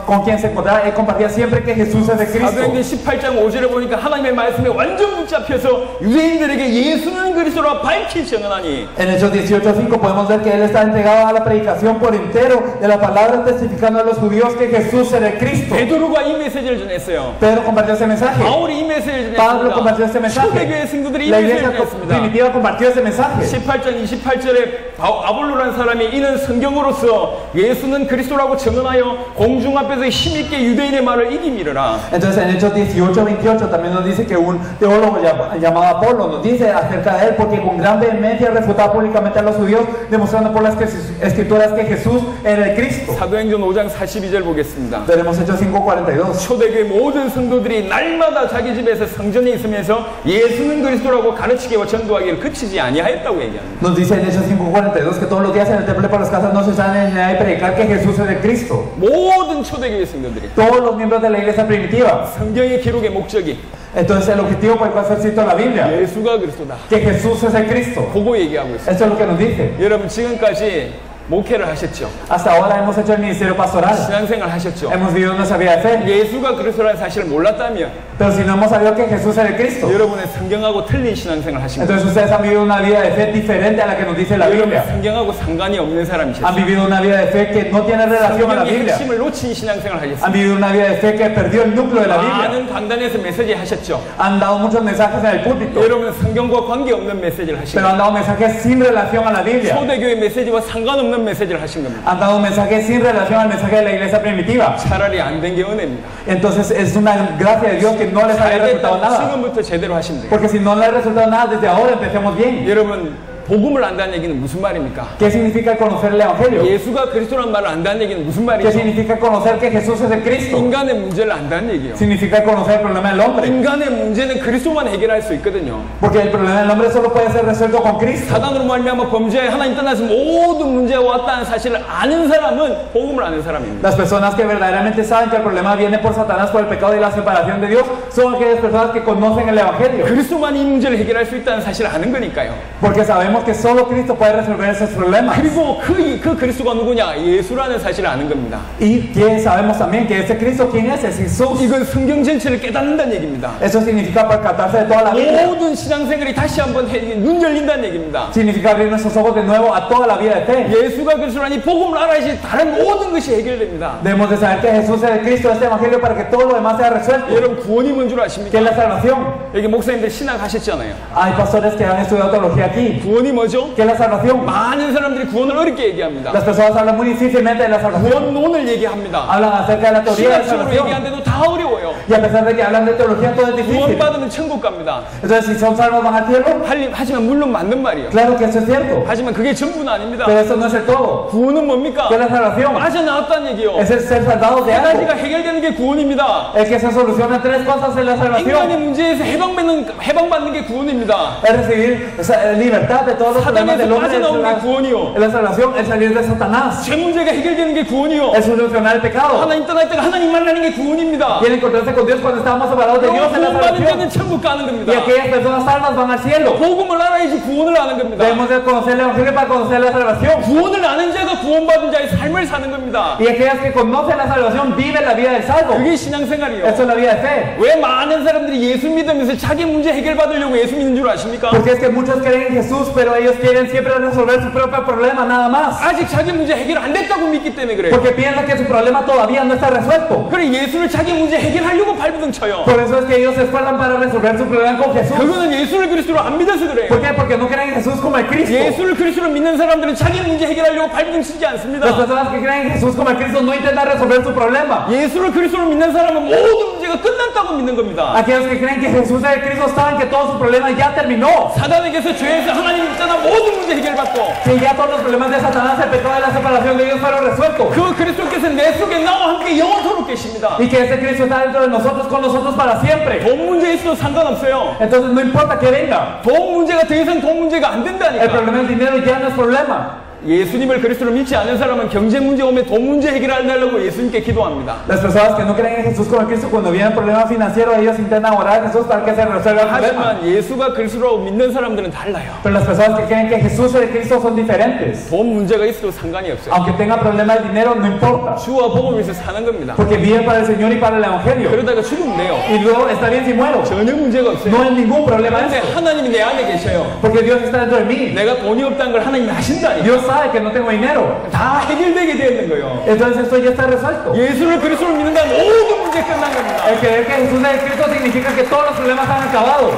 con quien se encontraba, Él compartía siempre que Jesús es el Cristo. 사도행전 18장 5절에 보니까 하나님의 말씀에 완전 붙잡혀서 유대인들에게 예수는 그리스도라 밝히 증언하니. En Hechos 18:5 podemos ver que Él está entregado a la predicación por entero de la palabra, testificando a los judíos que Jesús era el Cristo. 베드로가 이 메시지를 전했어요. Pedro compartió ese mensaje. 바울이 이 메시지를 Pablo compartió ese 전했습니다. 초대교회 mensaje. 성도들이 이 La 메시지를 iglesia 전했습니다. primitiva compartió ese mensaje. 18장 28절에 아볼로라는 사람이 이는 성경으로서 예수는 그리스도라고 증언하여 공중 앞에서 힘있게 유대인의 말을 이기미르라. Entonces en Hechos 18:28 también nos dice que un teólogo llamado Apolo nos dice acerca de él, porque con gran vehemencia refutaba públicamente a los judíos, demostrando por las escrituras que Jesús era el Cristo. 사도행전 5장 42절 보겠습니다. Veremos Hechos 5:42. 초대교회 모든 성도들이 날마다 자기 집에서 성전에 있으면서 예수는 그리스도라고 가르치기와 전도하기를 그치지 아니하였다고 얘기합니다. Nos dice en Hechos 5:42 que todos los días en el templo y por las casas no se están en y predicar que Jesús es el Cristo. 모든 초대교회 성도들이 Todos los miembros de la iglesia primitiva. 성경의 기록의 목적이 Entonces el objetivo por el cual fue escrito la Biblia, 예수가 그리스도다. que Jesús es el Cristo. 그거 얘기하고 있어요. Eso es lo que nos dice. 여러분 지금까지 목회를 하셨죠. Hasta ahora hemos hecho el ministerio pastoral. 신앙생활 하셨죠. Hemos vivido nuestra vida de fe. 예수가 그리스도라는 사실을 몰랐다면 Pero si no hemos sabido que Jesús es el Cristo, 여러분의 성경하고 틀린 신앙생활 하신 거예요. entonces ustedes han vivido una vida de fe diferente a la que nos dice la 여러분 Biblia. 성경하고 상관이 없는 Han 사람이셨어요. vivido una vida de fe que no tiene relación a la 성경의 Biblia. 핵심을 놓친 신앙생활 하셨어요. Han vivido una vida de fe que perdió el núcleo de la Biblia. 많은 강단에서 메시지 하셨죠. Han dado muchos mensajes en el púlpito, 여러분 성경과 관계없는 메시지를 하신 pero 거예요. han dado mensajes sin relación a la Biblia. 초대교회 메시지와 상관없는 메시지를 하신 겁니다. Han dado mensajes sin relación al mensaje de la iglesia primitiva. 차라리 안 된 게 은혜입니다. Entonces es una gracia de Dios que no les haya 잘 resultado 됐다면 nada. 지금부터 제대로 하시면 돼요. Porque si no les ha resultado nada, desde ahora empecemos bien. 여러분 복음을 안다는 얘기는 무슨 말입니까? ¿Qué significa conocer el Evangelio? 예수가 그리스도라는 말을 안다는 얘기는 무슨 ¿Qué 말이죠? significa conocer que Jesús es el Cristo? 인간의 문제를 안다는 얘기예요. Significa conocer el problema del hombre. 인간의 문제는 그리스도만 해결할 수 있거든요. Porque el problema del hombre solo puede ser resuelto con Cristo. 사단으로 말미암아 범죄에 하나님 떠나서 모든 문제가 왔다는 사실을 아는 사람은 복음을 아는 사람입니다. Las personas que verdaderamente saben que el problema viene por Satanás, por el pecado y la separación de Dios, son aquellas personas que conocen el Evangelio. 그리스도만이 이 문제를 해결할 수 있다는 사실을 아는 거니까요. Porque sabemos que solo Cristo puede resolver esos problemas. 그리고 그 그리스도가 누구냐? 예수라는 사실을 아는 겁니다. Y que sabemos también que ese Cristo, ¿quién es? Es Jesús. 이건 성경 전체를 깨닫는다는 얘기입니다. Eso significa percatarse de toda la Biblia. 모든 신앙생활이 다시 한번 눈 열린다는 얘기입니다. Significa abrir nuestros ojos de nuevo a toda la vida de fe. 예수가 그리스도라니 복음을 알아야지 다른 모든 것이 해결됩니다. Debemos de saber que Jesús es el Cristo de este Evangelio para que todo lo demás sea resuelto. 여러분 구원이 뭔 줄 ¿Qué 아십니까? es la salvación? 여기 목사님들 신학 하셨잖아요. Hay pastores que han estudiado teología aquí. 구원이 구원이 뭐죠? ¿Qué es la salvación? 많은 사람들이 구원을 어렵게 얘기합니다. Las personas hablan muy difícilmente de la salvación. 구원론을 얘기합니다. Hablan acerca de la teoría de la 신학적으로 salvación. 얘기하는데도 다 어려워요. Y a pesar de que hablan de teología, todo es difícil. 구원받으면 천국 갑니다. Entonces, si son salvos, van al cielo. 하지만 물론 맞는 말이에요. Claro que eso es cierto. 하지만 그게 전부는 아닙니다. Pero eso no es el todo. 구원은 뭡니까? ¿Qué es la salvación? 빠져나왔다는 얘기요. Es el ser salvados de 세 algo. 가지가 해결되는 게 구원입니다. Es que se solucionan tres cosas en la 인간의 salvación. 문제에서 해방받는 게 구원입니다. Es recibir libertad de todos los problemas del 사단에서 hombre. 빠져나오는 게 구원이요. Es la salvación, es salir de Satanás. 죄 문제가 해결되는 게 구원이요. Es solucionar el pecado. 하나님 떠날 때가 하나님 만나는 게 구원입니다. Y el encontrarse con Dios cuando estamos separados de Dios en la 구원받은 salvación. 자는 천국 가는 Y 겁니다. aquellas personas salvas van al cielo. 복음을 알아야지 구원을 아는 겁니다. Debemos de conocer el evangelio para conocer la salvación. 구원을 아는 자가 구원받은 자의 삶을 사는 겁니다. Y aquellas que conocen la salvación viven la vida del salvo. 그게 신앙생활이요. Eso es la vida de fe. 왜 많은 사람들이 예수 믿으면서 자기 문제 해결받으려고 예수 믿는 줄 아십니까? Porque es que muchos creen en Jesús, pero ellos quieren siempre resolver su propio problema nada más. 아직 자기 문제 해결 안 됐다고 믿기 때문에 그래요. Porque piensan que su problema todavía no está resuelto. 그래 예수를 자기 문제 해결하려고 발부둥 쳐요. Por eso es que ellos se esfuerzan para resolver su problema con Jesús. 그거는 예수를 그리스도로 안 믿어서 그래요. ¿Por qué? Porque no creen en Jesús como el Cristo. 예수를 그리스도로 믿는 사람들은 자기 문제 해결하려고 발부둥 치지 않습니다. Las personas que creen en Jesús como el Cristo no intentan resolver su problema. 예수를 그리스도로 믿는 사람은 모든 문제가 끝났다고 믿는 겁니다. Aquellos que creen que Jesús es el Cristo saben que todo su problema ya terminó. 사단에게서 죄에서 하나님 있잖아 모든 문제 해결받고 Que ya todos los problemas de Satanás, el pecado de la separación de Dios fueron resueltos. 그 그리스도께서 내 속에 나와 함께 영원토록 계십니다. Y que ese Cristo está dentro de nosotros, con nosotros para siempre. 돈 문제 있어도 상관없어요. Entonces no importa que venga. 돈 문제가 더 이상 돈 문제가 안 El 된다니까. problema del dinero ya no es problema. 예수님을 그리스도로 믿지 않은 사람은 경제 문제 오면 돈 문제 해결하려고 예수님께 기도합니다. Las personas que no creen en Jesús como el Cristo, cuando vienen problemas financieros, ellos intentan orar a Jesús para que se resuelva el problema. 하지만 예수가 그리스도라고 믿는 사람들은 달라요. Pero las personas que creen que Jesús es el Cristo son diferentes. 돈 문제가 있어도 상관이 없어요. Aunque tengan problema del dinero, no importa. 주와 복음을 위해서 사는 겁니다. Porque viven para el Señor y para el Evangelio. 그러다가 죽으면 돼요. Y luego está bien si muero. 전혀 문제가 없어요. No hay ningún problema en 근데 eso. 하나님이 내 안에 계셔요. Porque Dios está dentro de mí. 내가 돈이 없다는 걸 하나님이 아신다니까. Dios sabe que no tengo dinero. 다 해결되게 되어 있는 거예요. Entonces esto ya está resuelto. 예수를 그리스도로 믿는다면 모든 문제 끝난 겁니다. El creer que Jesús es el Cristo significa que todos los problemas han acabado.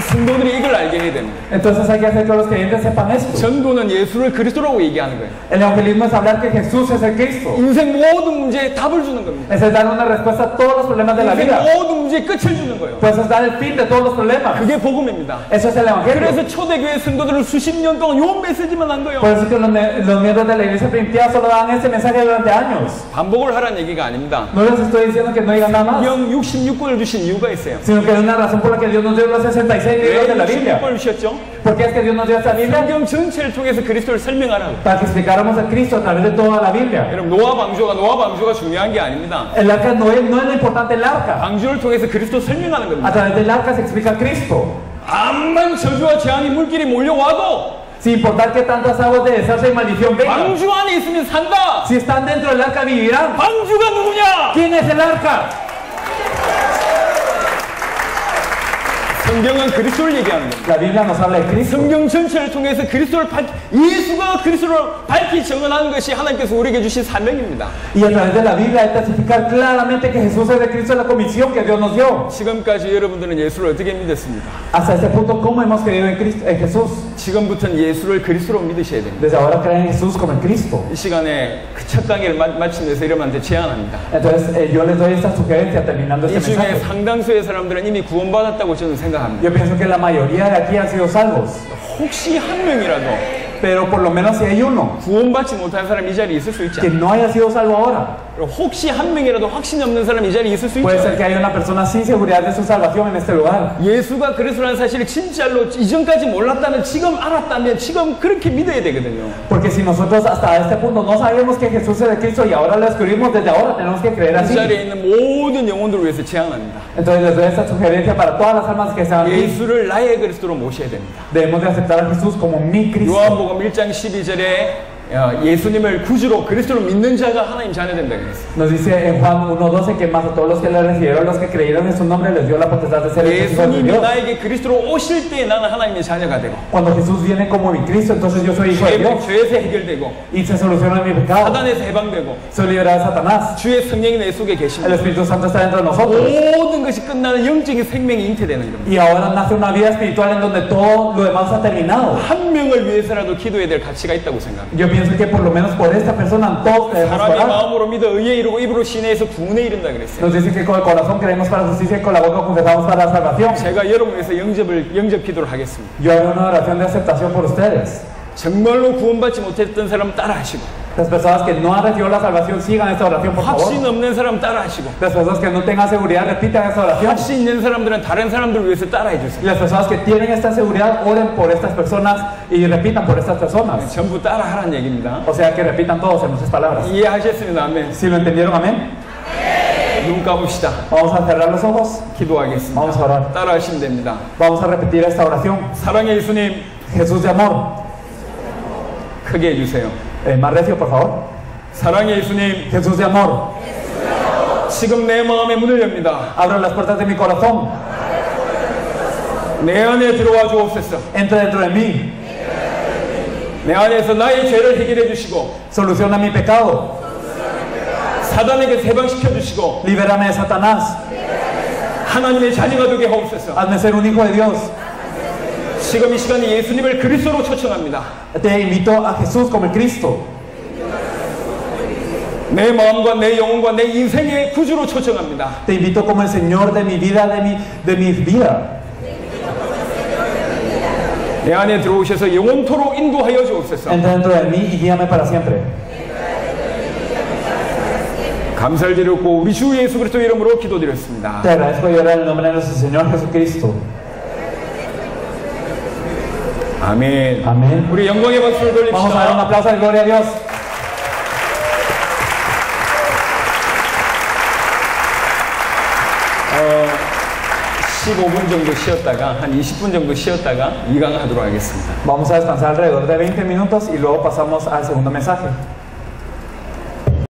성도들이 이걸 알게 해야 됩니다. Entonces hay que hacer que los creyentes sepan esto. 전도는 예수를 그리스도라고 얘기하는 거예요. El evangelismo es hablar que Jesús es el Cristo. 인생 모든 문제에 답을 주는 겁니다. Es el dar una respuesta a todos los problemas de la 인생 vida. 모든 문제에 끝을 주는 거예요. Pues es dar el fin de todos los problemas. 그게 복음입니다. Eso es el evangelio. 그래서 초대교회 성도들은 수십 년 동안 요 메시지만 한 거예요. Por eso es que los miembros de la iglesia primitiva solo dan este mensaje durante años. 반복을 하라는 얘기가 아닙니다. No les estoy diciendo que no digan nada más, 성경 66권을 주신 이유가 있어요. sino que hay una razón por la que Dios nos dio los 66 libros de la Biblia. 66권을 주셨죠? ¿Por qué es que Dios nos dio esta Biblia? 성경 전체를 통해서 그리스도를 설명하라고. Para que explicáramos a Cristo a través de toda la Biblia. 여러분 노아 방주가 중요한 게 아닙니다. El arca no es lo importante el arca. 방주를 통해서 그리스도 설명하는 A 겁니다. través del arca se explica Cristo. 암만 저주와 재앙이 물길이 몰려와도 Sin importar que tantas aguas de desastre y maldición vengan. 방주 안에 있으면 산다. Si están dentro del arca vivirán. 방주가 누구냐? ¿Quién es el arca? 성경은 그리스도를 얘기하는 겁니다. La Biblia nos habla de Cristo. 성경 전체를 통해서 예수가 그리스도를 밝히 정언하는 것이 하나님께서 우리에게 주신 사명입니다. Y a través de la Biblia especificar claramente que Jesús es el Cristo, es la comisión que Dios nos dio. 지금까지 여러분들은 예수를 어떻게 믿었습니까? Hasta este punto, ¿cómo hemos creído en Cristo, en Jesús? 지금부터는 예수를 그리스도로 믿으셔야 됩니다. Desde ahora creen en Jesús como en Cristo. 이 시간에 그 첫 강의를 마치면서 여러분한테 제안합니다. Entonces, yo les doy esta sugerencia terminando 이 este 중에 mensaje. 상당수의 사람들은 이미 구원받았다고 저는 생각합니다. Yo pienso que la mayoría de aquí han sido salvos. 혹시 한 명이라도 Pero por lo menos si hay uno 구원받지 못한 사람이 이 자리에 있을 수 있지 que 않아요? no haya sido salvo ahora, 혹시 한 명이라도 확신이 없는 사람이 이 자리에 있을 수 puede 있죠? ser que haya una persona sin seguridad de su salvación en este lugar. 예수가 그리스도라는 사실을 진짜로 이전까지 몰랐다면 지금 알았다면 지금 그렇게 믿어야 되거든요. Porque si nosotros hasta este punto no sabemos que Jesús es el Cristo y ahora lo descubrimos, desde ahora tenemos que creer 이 así. 자리에 있는 모든 영혼들을 위해서 제안합니다. Entonces les doy esta sugerencia para todas las almas que están aquí. 예수를 나의 그리스도로 모셔야 됩니다. Debemos de aceptar a Jesús como mi Cristo. 요한복음 1장 12절에 예수님을 구주로 그리스도로 믿는 자가 하나님 자녀 된다 그랬어요. Nos dice en Juan 1:12 que más a todos los que le recibieron, los que creyeron en su nombre, les dio la potestad de ser hechos hijos de 예수님이 Dios. 나에게 그리스도로 오실 때 나는 하나님의 자녀가 되고 Cuando Jesús viene como mi Cristo, entonces yo soy hijo de Dios. 죄에서 해결되고 Y se soluciona mi pecado. 사단에서 해방되고 Soy liberado de Satanás. 주의 성령이 내 속에 El 계십니다. Espíritu Santo está dentro de nosotros. 모든 것이 끝나는 영적인 생명이 잉태되는 겁니다. Y ahora nace una vida espiritual en donde todo lo demás ha terminado. 한 명을 위해서라도 기도해야 될 가치가 있다고 생각합니다. Yo pienso que por lo menos por esta persona todos debemos 사람이 orar. 마음으로 믿어 의에 이르고 입으로 신뢰해서 구원에 이른다 그랬어요. Nos dice que con el corazón creemos para la justicia y con la boca confesamos para la salvación. 제가 여러분을 위해서 영접 기도를 하겠습니다. Yo hago una oración de aceptación por ustedes. 정말로 구원받지 못했던 사람 따라하시고 Las personas que no han recibido la salvación sigan esta oración por 확신 favor. 없는 사람 따라하시고 Las personas que no tengan seguridad repitan esta oración. 확신 있는 사람들은 다른 사람들을 위해서 따라해 주세요. Y las personas que tienen esta seguridad oren por estas personas y repitan por estas personas. 전부 따라하라는 얘기입니다. O sea que repitan todos en esas palabras. 이해하셨으면 아멘. Si lo entendieron, amén. 눈 감읍시다. Vamos a cerrar los ojos. 기도하겠습니다. Vamos a orar. 따라하시면 됩니다. Vamos a repetir esta oración. 사랑의 예수님, Jesús de amor. 크게 해주세요. Más recio, por favor. 사랑의 예수님, Jesús de amor. 지금 내 마음의 문을 엽니다. Abra las puertas de mi corazón. 내 안에 들어와 주옵소서. Entra dentro de mí. 내 안에서 나의 죄를 해결해 주시고 Soluciona mi pecado. 사단에게 해방시켜 주시고 Libérame de Satanás. 하나님의 자녀가 되게 하옵소서. Hazme ser un hijo de Dios. 지금 이 시간에 예수님을 그리스도로 초청합니다. Te invito a Jesús como el Cristo. 내 마음과 내 영혼과 내 인생의 구주로 초청합니다. Te invito como el Señor de mi vida, de mi vida. 내 안에 들어오셔서 영원토록 인도하여 주옵소서. Entra dentro de mí y guíame para siempre. 감사를 드렸고 우리 주 예수 그리스도 이름으로 기도드렸습니다. Te agradezco y orar en el nombre de nuestro Señor Jesucristo. 아멘. Amén. 우리 영광의 박수를 Vamos a dar un 돌립시다. aplauso de gloria a Dios. 15분 정도 쉬었다가 한 20분 정도 쉬었다가 2강 하도록 하겠습니다. Vamos a descansar alrededor de 20 minutos y luego pasamos al segundo mensaje.